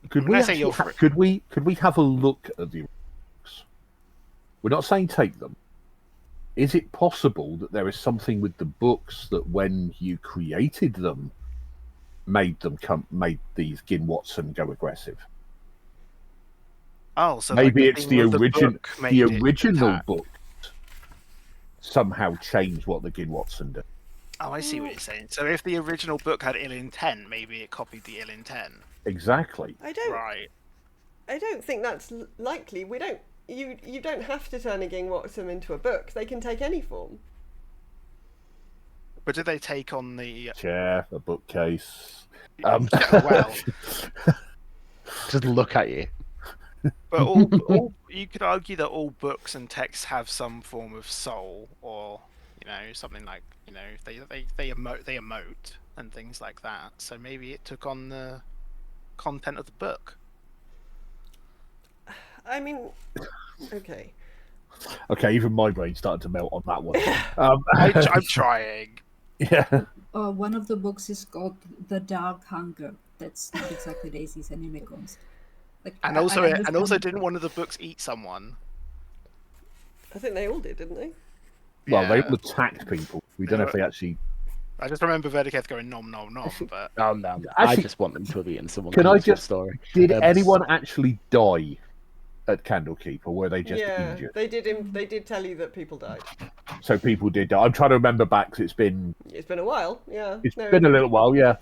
Could we Let's say actually you're ha- could we have a look at the books? We're not saying take them. Is it possible that there is something with the books that when you created them made these Gin Watson go aggressive? Oh, so like Maybe the it's theme of the book the made it original attack. book somehow changed what the Gin Watson did. Oh, I see what you're saying. So if the original book had ill intent, maybe it copied the ill intent. Exactly. Right. I don't think that's likely. We don't. You don't have to turn a Ging Watson into a book. They can take any form. But did they take on the? Chair, a bookcase. Well, Just look at you. but all you could argue that all books and texts have some form of soul, or something like they emote and things like that. So maybe it took on the content of the book. I mean, okay. Okay, even my brain started to melt on that one. I'm trying. Yeah. One of the books is called The Dark Hunger. That's not exactly Daisy's anime const. Like, And I also, understand- didn't one of the books eat someone? I think they all did, didn't they? Well, they Yeah. all attacked people. We don't know if they actually. I just remember Vedeketh going nom nom nom, but Oh, no, I Actually, just want them to have eaten someone. can I That's the just- story? Did Um, anyone actually die at Candlekeep, or were they just yeah, injured? they did. They did tell you that people died. So people did die. I'm trying to remember back because it's been It's been a while. Yeah. been a little while. Yeah.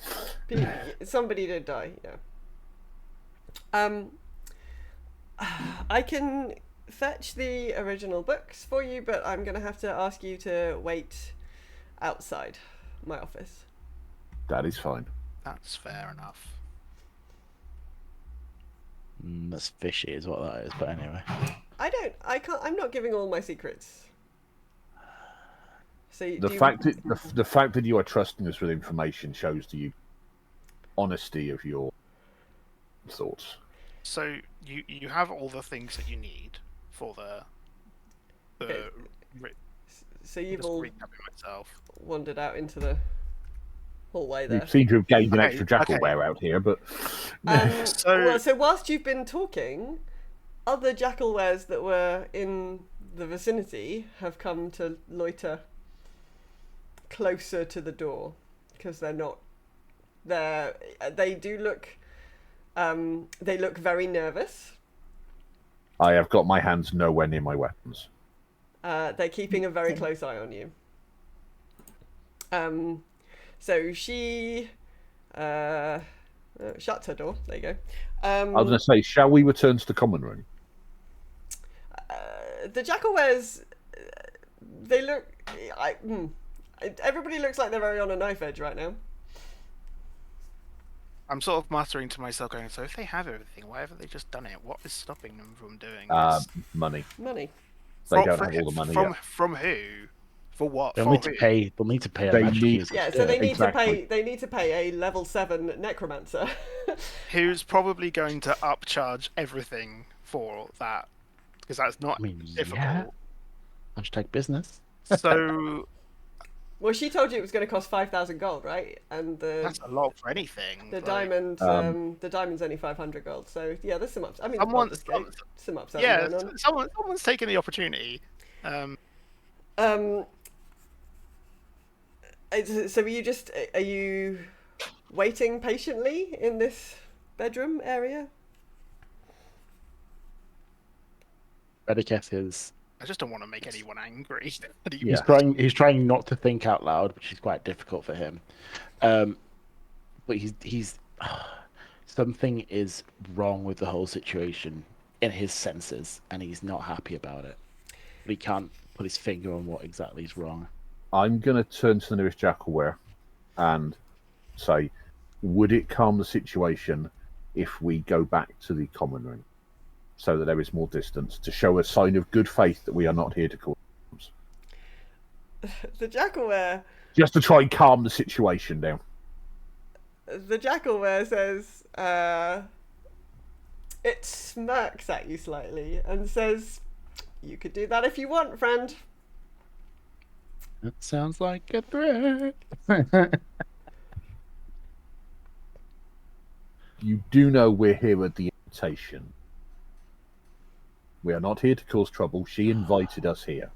Somebody did die. Yeah. I can fetch the original books for you, but I'm gonna have to ask you to wait outside my office. That is fine. that's fair enough. That's fishy, is what that is. But anyway, I can't. I'm not giving all my secrets. So The fact that you are trusting us with information shows the honesty of your thoughts. So you have all the things that you need for the. Okay. So you've Just all recapping myself. wandered out into the hallway We there. seem to have gained an Okay, extra jackalware out here, but So whilst you've been talking, other jackalwares that were in the vicinity have come to loiter closer to the door because they do look they look very nervous. I have got my hands nowhere near my weapons. They're keeping a very close eye on you. So she shuts her door. There you go. I was going to say, shall we return to the common room? The jackalwares, they look. Everybody looks like they're very on a knife edge right now. I'm sort of muttering to myself, going, so if they have everything, why haven't they just done it? What is stopping them from doing this? Money. Money. They don't have all the money yet. From who? For what? they'll For need to who? pay. They'll need to pay. They a magic need- user. Yeah, so they need exactly. to pay. They need to pay a level 7 necromancer. Who's probably going to upcharge everything for that? Because that's not I mean, difficult. yeah. Hashtag business. So Well, she told you it was going to cost 5,000 gold, right? And that's a lot for anything. the like- diamond, the diamond's only 500 gold. So yeah, there's some ups. I mean, Someone- Baldur's Gate, some upselling Yeah, going on. someone's taking the opportunity. So are you waiting patiently in this bedroom area? Rediceth is. I just don't want to make anyone angry. Yeah. He's trying not to think out loud, which is quite difficult for him. But he's something is wrong with the whole situation in his senses, and he's not happy about it. But he can't put his finger on what exactly is wrong. I'm going to turn to the nearest jackalware and say, would it calm the situation if we go back to the common room so that there is more distance to show a sign of good faith that we are not here to cause problems? The jackalware Just to try and calm the situation down. says, it smirks at you slightly and says, "You could do that if you want, friend." That sounds like a threat. You do know we're here at the invitation. We are not here to cause trouble. She invited us here.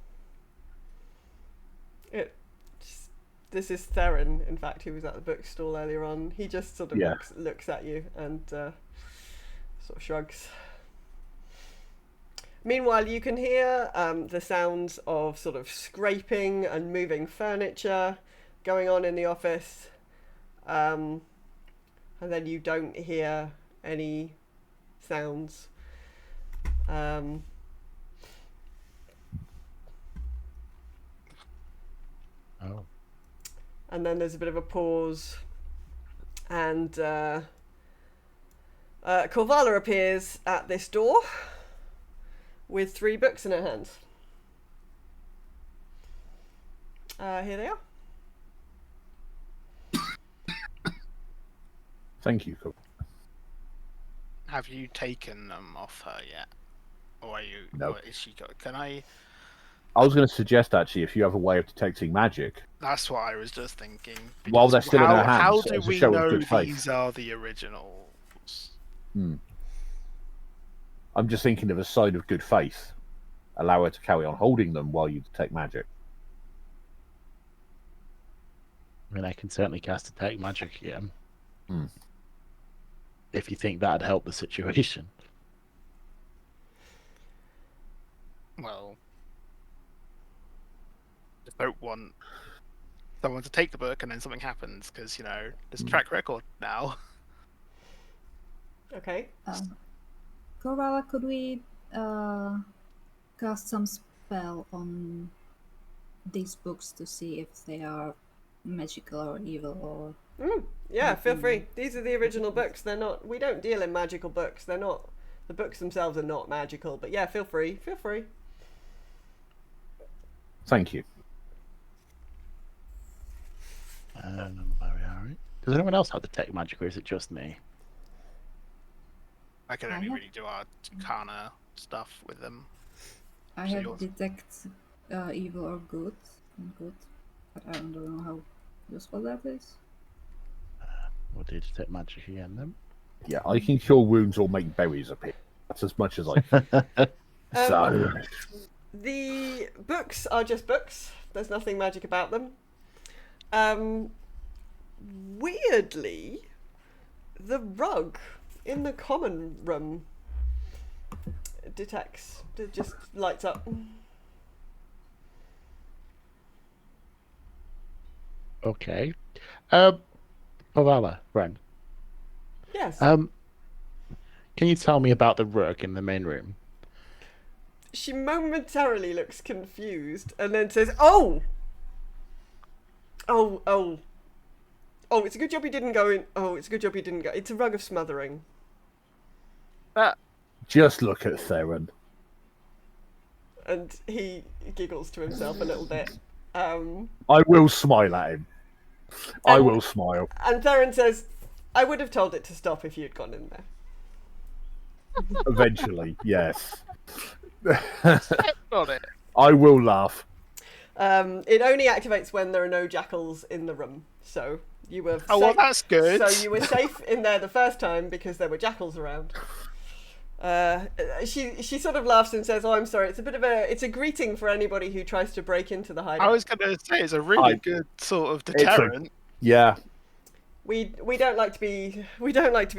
This is Theron, in fact, who was at the bookstall earlier on. He just sort of Yeah. looks at you and sort of shrugs. Meanwhile, you can hear the sounds of sort of scraping and moving furniture going on in the office. And then you don't hear any sounds. Oh. And then there's a bit of a pause. And Corvala appears at this door with 3 books in her hands. Here they are. Thank you, Cole. Have you taken them off her yet? Or are you? No. Or is she got? Can I? I was going to suggest, actually, if you have a way of detecting magic, That's what I was just thinking. While they're because still in her hands, how do as a we show of know good faith. these are the originals? I'm just thinking of a sign of good faith. Allow her to carry on holding them while you detect magic. I mean, I can certainly cast Detect Magic again. Hmm. If you think that'd help the situation. Well, just don't want someone to take the book and then something happens because there's a track record now. Okay. Corvala, could we cast some spell on these books to see if they are magical or evil or Yeah, feel free. These are the original books. They're not. We don't deal in magical books. They're not. The books themselves are not magical. But yeah, feel free. Feel free. Thank you. Does anyone else have Detect Magic, or is it just me? I can I only have- really do arcana stuff with them. I So have yours- detect evil or good. Good. But I don't know how useful that is. We'll do Detect Magic again then. Yeah, I can cure wounds or make berries appear. That's as much as I can. So, The books are just books. There's nothing magic about them. Weirdly, the rug in the common room detects. It just lights up. Okay. Corvala, friend. Yes. Can you tell me about the rug in the main room? She momentarily looks confused and then says, "Oh! Oh, oh. Oh, it's a good job you didn't go in. Oh, it's a good job you didn't go. It's a rug of smothering." just look at Theron. And he giggles to himself a little bit. I will smile at him. I will smile. And Theron says, "I would have told it to stop if you'd gone in there." Eventually, yes. Got it. I will laugh. It only activates when there are no jackals in the room. So you were Oh, well, that's good. So you were safe in there the first time because there were jackals around. She sort of laughs and says, "Oh, I'm sorry. It's a greeting for anybody who tries to break into the hideout." I was going to say it's a really good sort of deterrent. Yeah. We don't like to be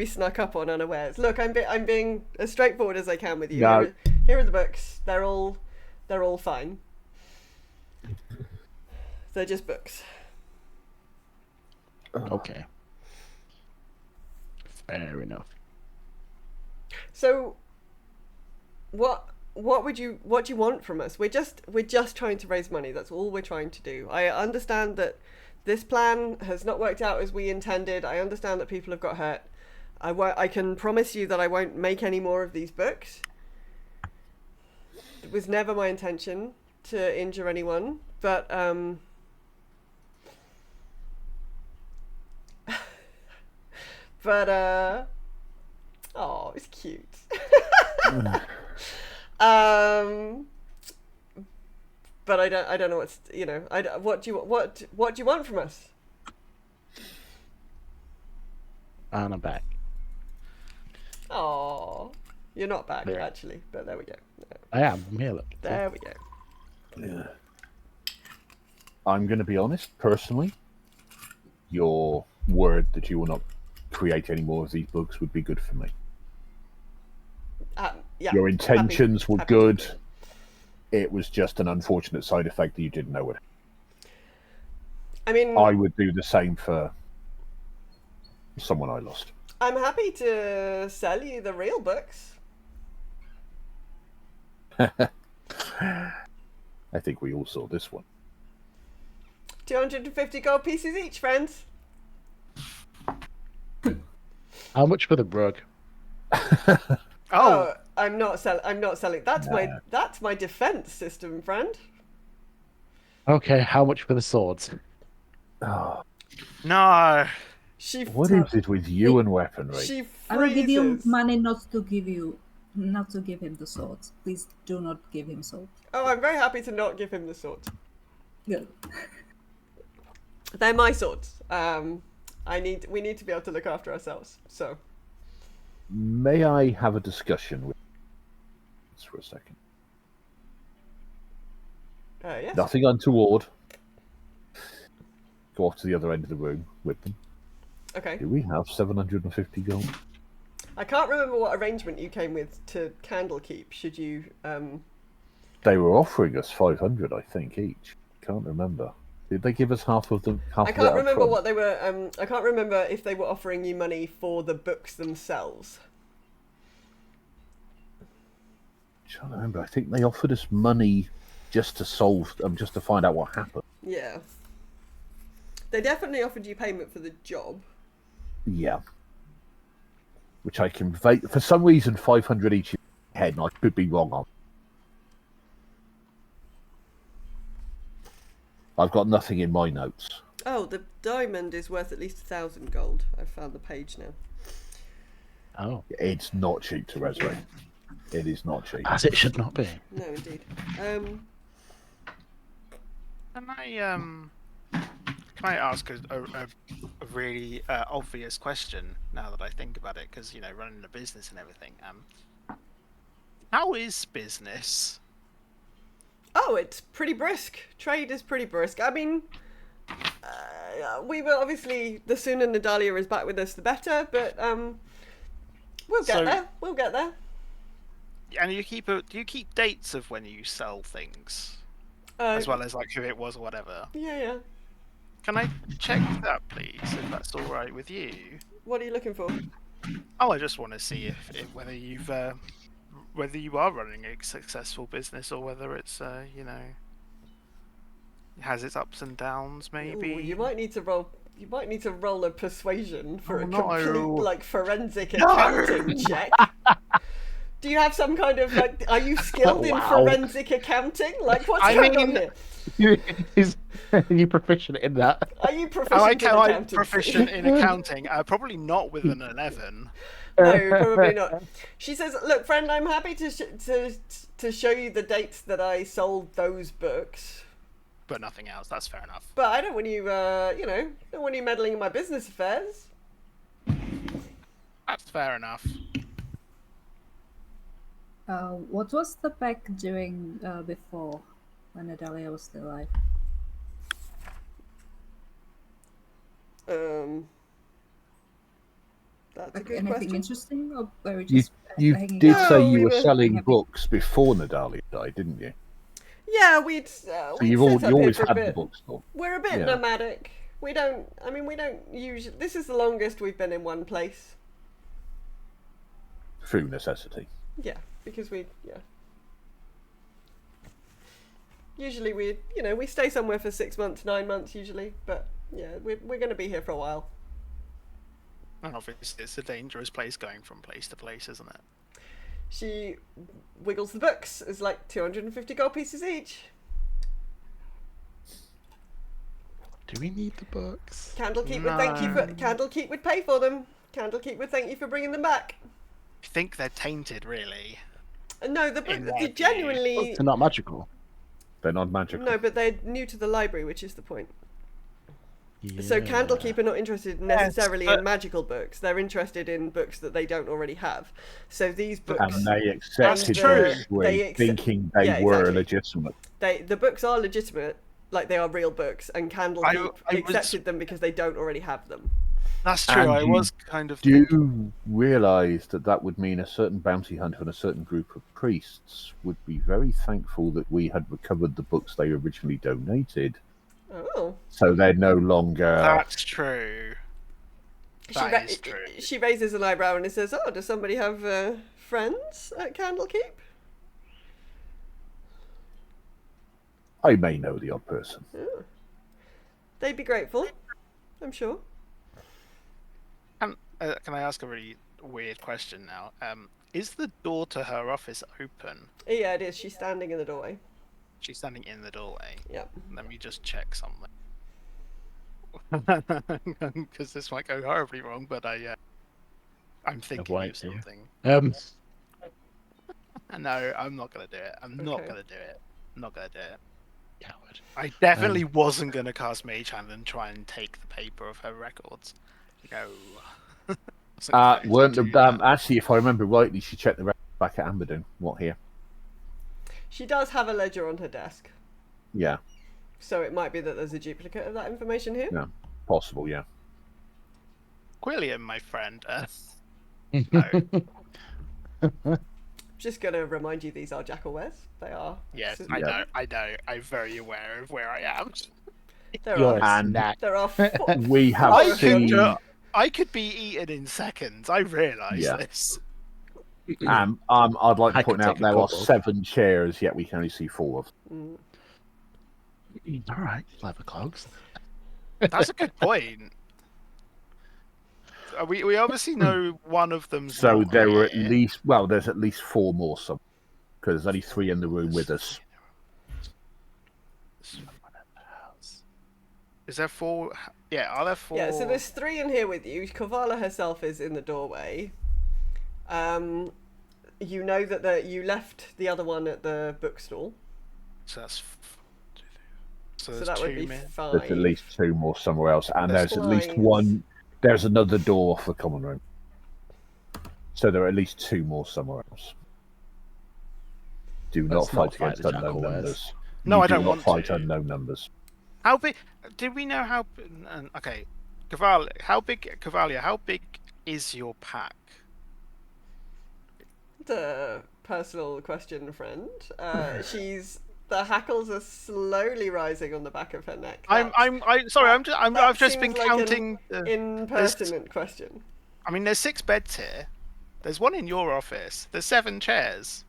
snuck up on unawares. Look, I'm being as straightforward as I can with you. No. Here are the books. They're all fine. They're just books. Okay. Fair enough. So, what do you want from us? We're just trying to raise money. That's all we're trying to do. I understand that this plan has not worked out as we intended. I understand that people have got hurt. I can promise you that I won't make any more of these books. It was never my intention to injure anyone, but oh, it's cute. But but I don't know what's, what do you want from us? And I'm back. Oh, you're not back There. actually, but there we go. I am. I'm here. Look. There we go. Yeah. I'm going to be honest, personally, your word that you will not create any more of these books would be good for me. Yeah. Your intentions were happy good. to do It was just an unfortunate side effect that you didn't know it. I mean, I would do the same for someone I lost. I'm happy to sell you the real books. I think we all saw this one. 250 gold pieces each, friends. How much for the rug? Oh, I'm not selling. That's my defense system, friend. Okay, how much for the swords? Oh, No. what is it with you and weaponry? She I will give you freezes. money not to give him the swords. Please do not give him swords. Oh, I'm very happy to not give him the swords. Good. They're my swords. We need to be able to look after ourselves. So, May I have a discussion with this for a second? yes. Nothing untoward. Go off to the other end of the room with them. Okay. Do we have 750 gold? I can't remember what arrangement you came with to Candlekeep. Should you? They were offering us 500, I think, each. Can't remember. Did they give us half of them? I can't remember what they were. I can't remember if they were offering you money for the books themselves. I'm trying to remember. I think they offered us money just to just to find out what happened. Yeah. They definitely offered you payment for the job. Yeah. Which I can for some reason 500 each in my head, and I could be wrong on. I've got nothing in my notes. Oh, the diamond is worth at least 1,000 gold. I've found the page now. Oh, It's not cheap to resurrect. It is not cheap. as it should not be. No, indeed. Can I ask a really obvious question now that I think about it? Because running a business and everything. How is business? Oh, it's pretty brisk. Trade is pretty brisk. I mean, we will obviously, the sooner Nadalia is back with us, the better. But we'll get there. We'll get there. And do you keep dates of when you sell things, as well as like who it was or whatever? Yeah. Can I check that, please, if that's all right with you? What are you looking for? Oh, I just want to see if whether you are running a successful business or whether it's has its ups and downs, maybe. Ooh, you might need to roll. You might need to roll a persuasion for a no. complete forensic accounting check. Do you have some kind of are you skilled in forensic accounting? Like what's going on here? Are you proficient in that? Are you proficient in accounting? Proficient in accounting? Probably not with an 11. No, probably not. She says, "Look, friend, I'm happy to show you the dates that I sold those books, But nothing else. That's fair enough. but I don't want you, don't want you meddling in my business affairs." That's fair enough. What was the pack doing before, when Nadalia was still alive? That's Like a good anything question. interesting, or were we just You hanging did out? say No, you we were were selling happy. books before Nadalia died, didn't you? Yeah, we'd. So We'd you set up always here for a had the bit. bookstore. We're a bit Yeah. nomadic. We don't usually. This is the longest we've been in one place. Through necessity. Yeah, because usually we stay somewhere for 6 months, 9 months usually, but yeah, we're going to be here for a while. And obviously, it's a dangerous place going from place to place, isn't it? She wiggles the books. It's like 250 gold pieces each. Do we need the books? Candlekeep would thank you for. Candlekeep would pay for them. Candlekeep would thank you for bringing them back. I think they're tainted, really. No, the In book my view. genuinely. They're not magical. They're not magical. No, but they're new to the library, which is the point. So Candlekeep are not interested necessarily in magical books. They're interested in books that they don't already have. So these books... And they accepted true. thinking they were exactly. legitimate. The books are legitimate, like they are real books, and Candlekeep accepted them because they don't already have them. That's true. And I you was kind of. Do you realise that would mean a certain bounty hunter and a certain group of priests would be very thankful that we had recovered the books they originally donated? Oh. So they're no longer... That's true. That is true. She raises an eyebrow and says, "Oh, does somebody have friends at Candlekeep?" I may know the odd person. Oh. They'd be grateful, I'm sure. Can I ask a really weird question now? Is the door to her office open? Yeah, it is. She's standing in the doorway. She's standing in the doorway. Yep. Let me just check something. Because this might go horribly wrong, but I'm thinking of something. No, I'm not gonna do it. I'm not gonna do it. I'm not gonna do it. Coward. I definitely wasn't gonna cast Mage Hand and try and take the paper of her records. No. Actually, if I remember rightly, she checked the records back at Amberdown. What here? She does have a ledger on her desk. Yeah. So it might be that there's a duplicate of that information here. Yeah. Possible, yeah. Quillian, my friend. No. Just going to remind you, these are Jackalwares. They are. Yes, Yeah. I know. I'm very aware of where I am. There are four. We have seen... I could be eaten in seconds. I realise this. I'd like to point out there are 7 chairs, yet we can only see 4 of them. All right, clever clogs. That's a good point. We obviously know one of them. So there were at least, there's at least 4 more, because there's only 3 in the room with us. Is there 4? Yeah, are there 4? Yeah, so there's 3 in here with you. Kovala herself is in the doorway. You know that you left the other one at the bookstall. So that's... So that would be 5. There's at least 2 more somewhere else, and there's at least 1. There's another door off the common room. So there are at least 2 more somewhere else. Do not fight against unknown numbers. No, I don't want to. Do not fight unknown numbers. How big? Did we know how? Okay, Cavalia, how big is your pack? The personal question, friend. The hackles are slowly rising on the back of her neck. I've just been counting. An impertinent question. I mean, there's 6 beds here. There's 1 in your office. There's 7 chairs.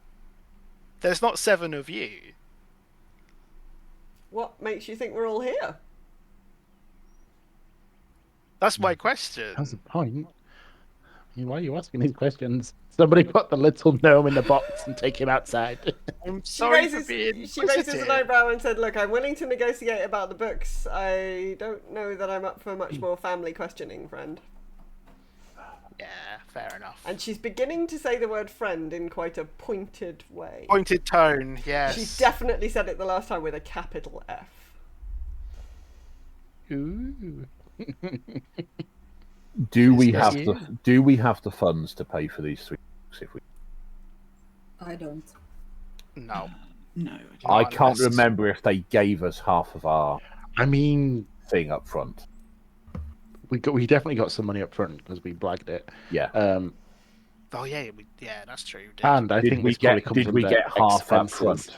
There's not 7 of you. What makes you think we're all here? That's my question. That's the point. Why are you asking these questions? Somebody put the little gnome in the box and take him outside. I'm sorry for being She raises an eyebrow and said, "Look, I'm willing to negotiate about the books. I don't know that I'm up for much more family questioning, friend." Yeah, fair enough. And she's beginning to say the word friend in quite a pointed way. Pointed tone, yes. She definitely said it the last time with a capital F. Ooh. Do we have the funds to pay for these 3 books if we... I don't. No. No. I can't remember if they gave us half of our thing up front. We definitely got some money up front because we blagged it. Yeah. Oh yeah, that's true. And I think we get half up front?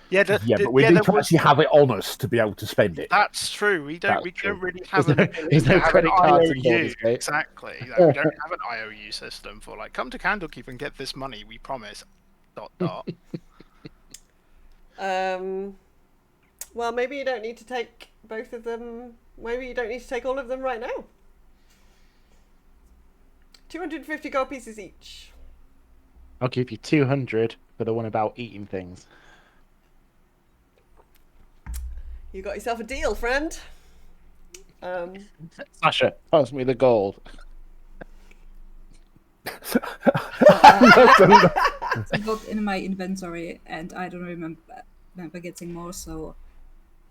Yeah, but we need to actually have it on us to be able to spend it. That's true. We don't really have there's no credit cards IOU. Exactly. We don't have an IOU system for come to Candlekeep and get this money. We promise. ... Well, maybe you don't need to take both of them. Maybe you don't need to take all of them right now. 250 gold pieces each. I'll give you 200 for the one about eating things. You got yourself a deal, friend. Sasha, pass me the gold. I look in my inventory and I don't remember remember getting more, so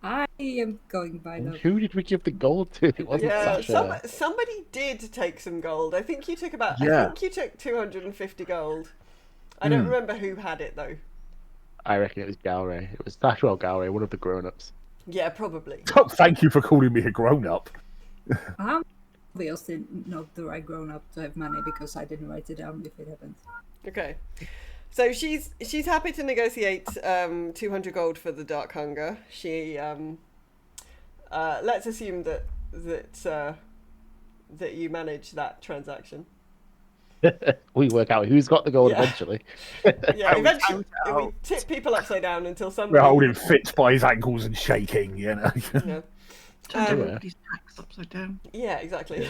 I am going by And the. who did we give the gold to? It wasn't Yeah, Sasha. somebody did take some gold. I think you took about. I Yeah. think you took 250 gold. I don't remember who had it though. I reckon it was Galray. It was Sasha or Galray, one of the grown-ups. Yeah, probably. Oh, thank you for calling me a grown-up. I'm obviously not the right grown up to have money because I didn't write it down if it happened. Okay. So she's happy to negotiate 200 gold for the Dark Hunger. She let's assume that you manage that transaction. We work out who's got the gold Yeah. eventually. Yeah, eventually we out. tip people upside down until We're somebody. holding Fitz by his ankles and shaking, you know. Yeah. Turns Um, everybody's packs upside down. Yeah, exactly.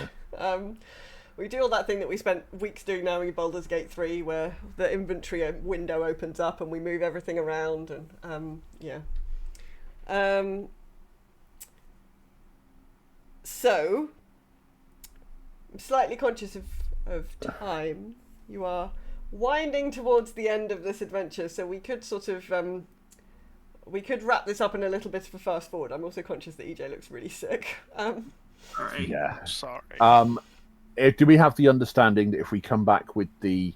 We do all that thing that we spent weeks doing now in Baldur's Gate 3, where the inventory window opens up and we move everything around, and yeah. So, I'm slightly conscious of time. You are winding towards the end of this adventure, so we could sort of we could wrap this up in a little bit of a fast forward. I'm also conscious that EJ looks really sick. Sorry. Yeah. Sorry. Do we have the understanding that if we come back with the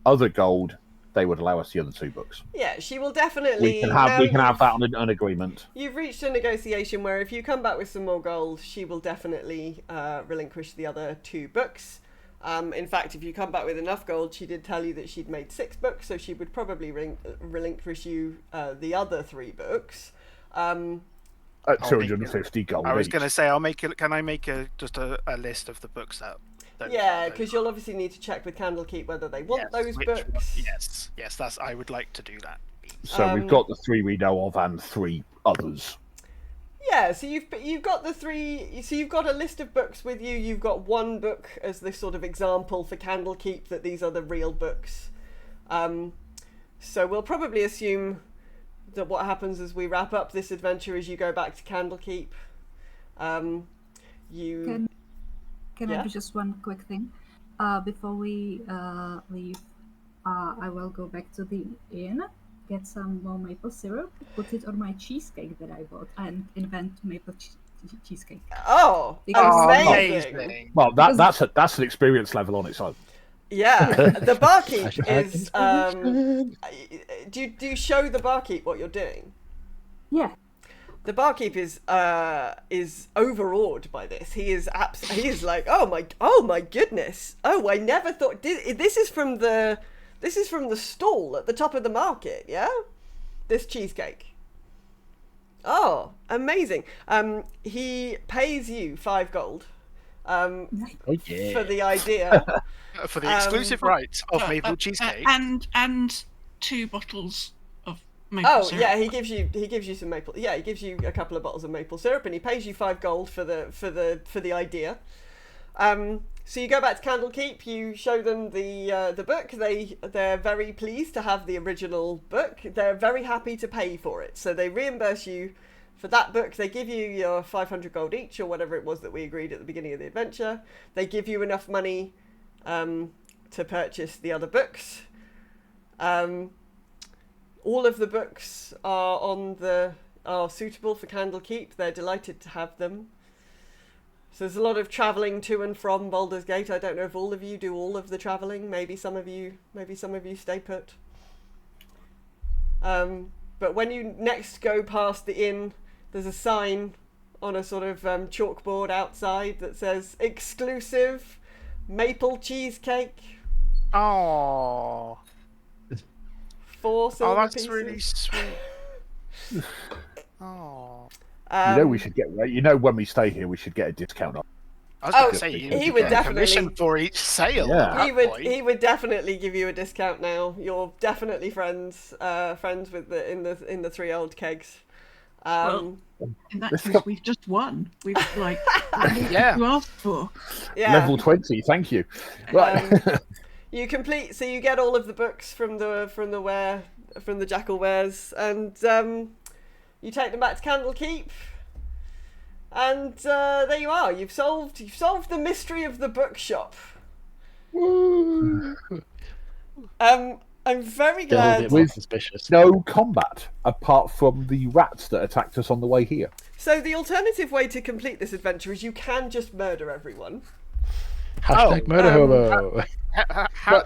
other gold, they would allow us the other 2 books? Yeah, she will definitely. We can have now that on an agreement. You've reached a negotiation where if you come back with some more gold, she will definitely relinquish the other 2 books. In fact, if you come back with enough gold, she did tell you that she'd made 6 books, so she would probably relinquish you the other 3 books. At I'll 250 gold. I was each. going to say, can I make just a list of the books that? Yeah, because you'll obviously need to check with Candlekeep whether they want those which books. Yes, I would like to do that. So we've got the 3 we know of and 3 others. Yeah, so you've got the 3. So you've got a list of books with you. You've got 1 book as this sort of example for Candlekeep that these are the real books. So we'll probably assume that what happens as we wrap up this adventure is you go back to Candlekeep. Can I do just one quick thing? Before we leave, I will go back to the inn, get some more maple syrup, put it on my cheesecake that I bought, and invent maple cheesecake. Oh, amazing! Well, that's an experience level on its own. Yeah, the barkeep is. Do you show the barkeep what you're doing? Yeah. The barkeep is overawed by this. He is like, oh my goodness! Oh, I never thought this is from the stall at the top of the market. Yeah, this cheesecake. Oh, amazing! He pays you 5 gold. Oh, yeah. For the idea. For the exclusive rights of maple cheesecake. And 2 bottles of maple Oh syrup. yeah, he gives you some maple. Yeah, he gives you a couple of bottles of maple syrup, and he pays you 5 gold for the idea. So you go back to Candlekeep. You show them the book. They're very pleased to have the original book. They're very happy to pay for it. So they reimburse you for that book. They give you your 500 gold each, or whatever it was that we agreed at the beginning of the adventure. They give you enough money to purchase the other books. All of the books are suitable for Candlekeep. They're delighted to have them. So there's a lot of travelling to and from Baldur's Gate. I don't know if all of you do all of the travelling. Maybe some of you stay put. But when you next go past the inn, there's a sign on a sort of chalkboard outside that says exclusive maple cheesecake. Oh. 4 silver that's pieces. really sweet. Oh. We should get. When we stay here, we should get a discount on. I was going to say he would definitely commission for each sale. Yeah. He would definitely give you a discount now. You're definitely friends with in the 3 old kegs. Well, in that case, we've just won. We've Yeah. you asked for. Yeah. Level 20, thank you. Right. You complete, so you get all of the books from the Jackal Wares, and you take them back to Candlekeep, and there you are. You've solved the mystery of the bookshop. I'm very Still a glad. bit more With- suspicious. No combat apart from the rats that attacked us on the way here. So the alternative way to complete this adventure is you can just murder everyone. Hashtag murder hobo.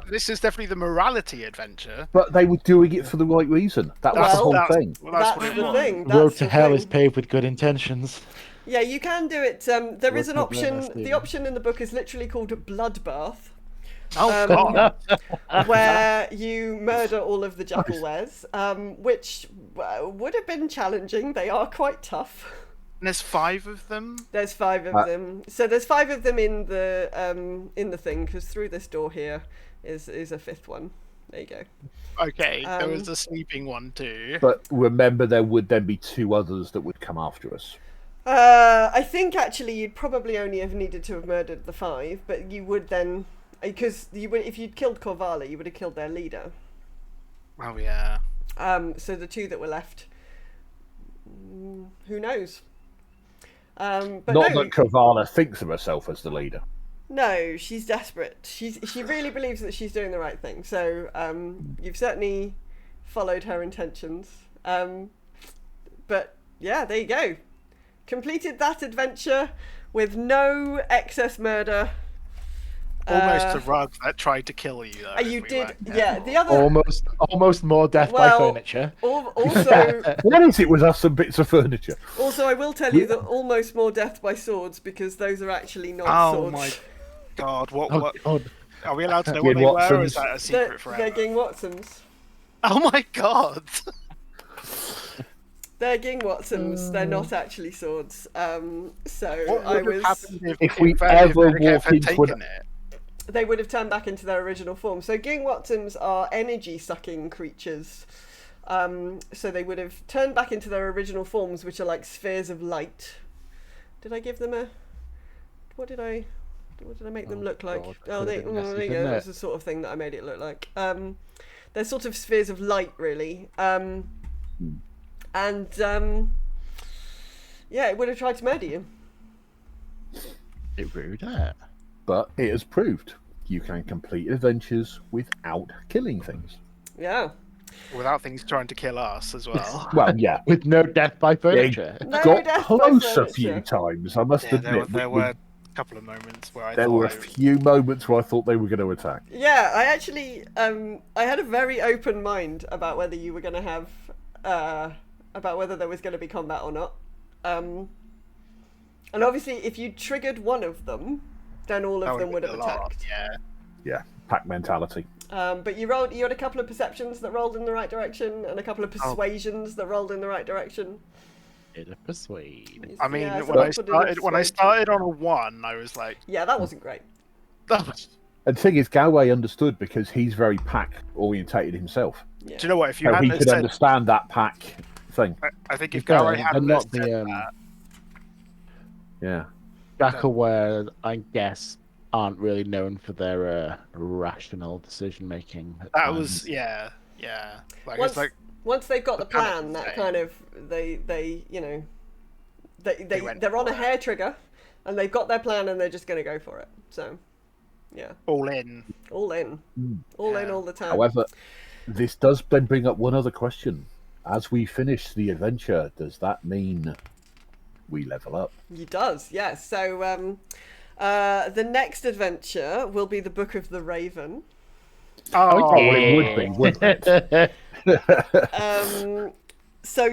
This is definitely the morality adventure. But they were doing it for the right reason. That was the Well, whole thing. Well, That's what it the was. thing. The road That's to the hell thing. is paved with good intentions. Yeah, you can do it. There is an Road to option. honesty. The option in the book is literally called a bloodbath, Oh, God. where you murder all of the jackal-wares, which would have been challenging. They are quite tough. And there's 5 of them. There's 5 of them. So there's 5 of them in the thing, because through this door here is a 5th one. There you go. Okay, there was a sleeping one too. But remember, there would then be 2 others that would come after us. I think actually you'd probably only have needed to have murdered the 5, but you would then, because you would, if you'd killed Corvala, you would have killed their leader. Oh yeah. So the 2 that were left, who knows? But Not no, that Kavala thinks of herself as the leader. no, she's desperate. She really believes that she's doing the right thing. So you've certainly followed her intentions. But yeah, there you go. Completed that adventure with no excess murder. Almost a rug that tried to kill you though. You if we did, weren't yeah. careful. The other, Almost more death by Well- furniture. also, What is it with us and bits of furniture? also, I will tell you that almost more death by swords, because those are actually not Oh swords. my God! What? Oh, What? God. Are we allowed to know Ian what they were, or is Watson's- that a They're, secret they're forever? Ging Watsons. Oh my God! They're Ging Watsons. They're not actually swords. So What I would was. have happened If we Vedek ever had walk into taken an- it? They would have turned back into their original form. So Ging Watsons are energy-sucking creatures. So they would have turned back into their original forms, which are like spheres of light. Did I give them a? What did I make them look like? God, Oh, could have been there messy, you go. couldn't That's it? the sort of thing that I made it look like. They're sort of spheres of light, really. And yeah, it would have tried to murder you. Bit rude, isn't it? But it has proved you can complete adventures without killing things. Yeah. Without things trying to kill us as well. Well, yeah. With no death by furniture. No Got death by close a few furniture. times, I must Yeah, admit. there were a couple of moments where I There thought were a few moments where I thought they were going to attack. Yeah, I actually, I had a very open mind about whether you were going to have, about whether there was going to be combat or not. And obviously, if you triggered one of them, then all that of them would been have a lot, attacked. Yeah. Yeah, pack mentality. But you had a couple of perceptions that rolled in the right direction, and a couple of persuasions that rolled in the right direction. Bit of persuade. I mean, Yeah, so when I that's what it started, when I looks like. started on a 1, I was like, Yeah, that wasn't great. that was... And the thing is, Galway understood because he's very pack orientated himself. Yeah. Do you know what? If you So he hadn't could said, understand that pack thing. I think if He's got Gary it, hadn't and not said the that, Yeah. Jackalware, I guess, aren't really known for their rational decision making. that was yeah. Like Once, it's like once they've got the the panic plan, that thing. kind of they you know They went they're on for a it. hair trigger, and they've got their plan, and they're just going to go for it. So, yeah, all in. all in, all in, Yeah. all the time. However, this does then bring up one other question. As we finish the adventure, does that mean we level up? He does, yes. So, the next adventure will be the Book of the Raven. Oh, it would be, wouldn't it? So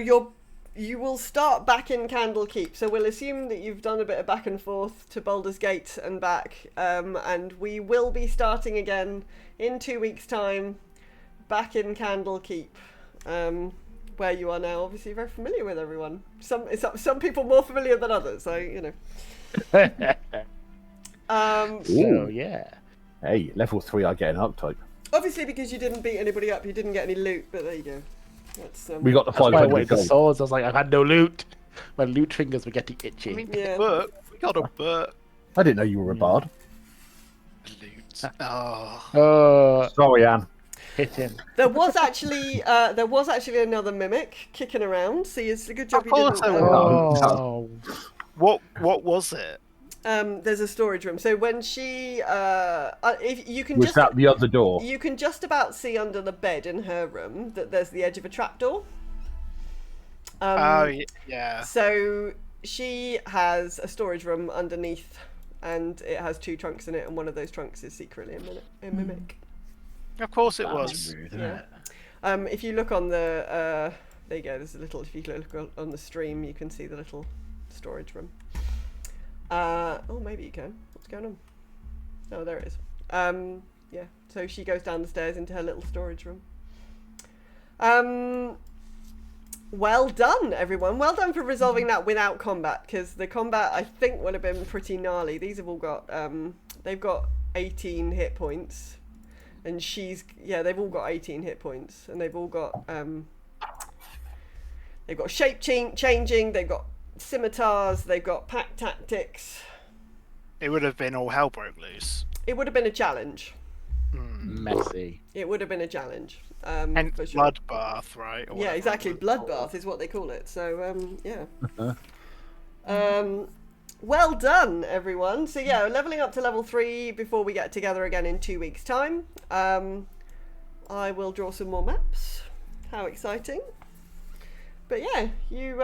you will start back in Candlekeep. So we'll assume that you've done a bit of back and forth to Baldur's Gate and back, and we will be starting again in 2 weeks' time, back in Candlekeep, where you are now. Obviously, very familiar with everyone. Some people more familiar than others. So you know. So yeah. Hey, level 3, I get an archetype. Obviously, because you didn't beat anybody up, you didn't get any loot. But there you go. That's We got the That's why I 500 wanted the gold. swords. I was like, I've had no loot. My loot fingers were getting itchy. I mean, Yeah. book. We got a book. I didn't know you were a bard. Loot. Oh. Oh, Sorry, Anne. hit him. There was actually another mimic kicking around. See, it's a good job Of you didn't. course there was. Oh, What was it? There's a storage room. So when she, if you can Was just, that the other door? you can just about see under the bed in her room that there's the edge of a trapdoor. Yeah. So she has a storage room underneath, and it has 2 trunks in it, and one of those trunks is secretly a mimic. Of course it That's was. rude, isn't Yeah. it? If you look on the, there you go. There's a little. If you look on the stream, you can see the little storage room. Oh, maybe you can. What's going on? Oh, there it is. Yeah. So she goes down the stairs into her little storage room. Well done, everyone. Well done for resolving that without combat, because the combat, I think, would have been pretty gnarly. These have all got, they've got 18 hit points, and they've all got 18 hit points, and they've all got, they've got shape changing, they've got scimitars, they've got pack tactics. It would have been all hell broke loose. It would have been a challenge. Messy. It would have been a challenge. And for sure. bloodbath, right? Or Yeah, whatever exactly. it was. Bloodbath is what they call it. So, yeah. Well done, everyone. So, yeah, leveling up to level 3 before we get together again in 2 weeks' time. I will draw some more maps. How exciting. But, yeah, you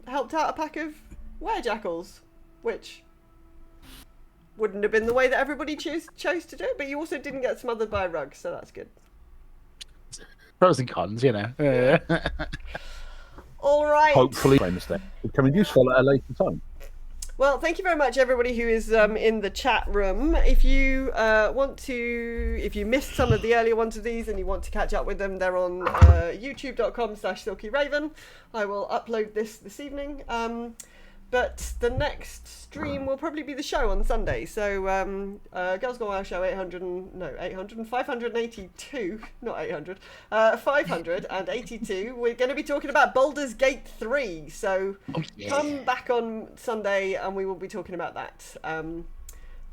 helped out a pack of werejackals, which wouldn't have been the way that everybody chose to do it, but you also didn't get smothered by a rug, so that's good. Pros and cons, you know. All right. Hopefully, Wednesday becoming useful at a later time. Well, thank you very much, everybody who is in the chat room. If you if you missed some of the earlier ones of these and you want to catch up with them, they're on youtube.com/silkyraven. I will upload this evening. But the next stream will probably be the show on Sunday. So, Girls Gone Wild show 582, not 800, 582. We're going to be talking about Baldur's Gate 3. So, come back on Sunday and we will be talking about that.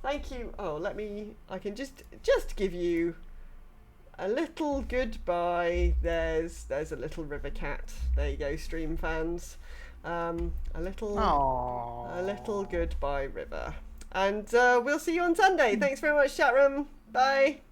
Thank you. Oh, I can just give you a little goodbye. There's a little river cat. There you go, stream fans. A little goodbye river, and we'll see you on Sunday. Thanks very much, chat room. Bye.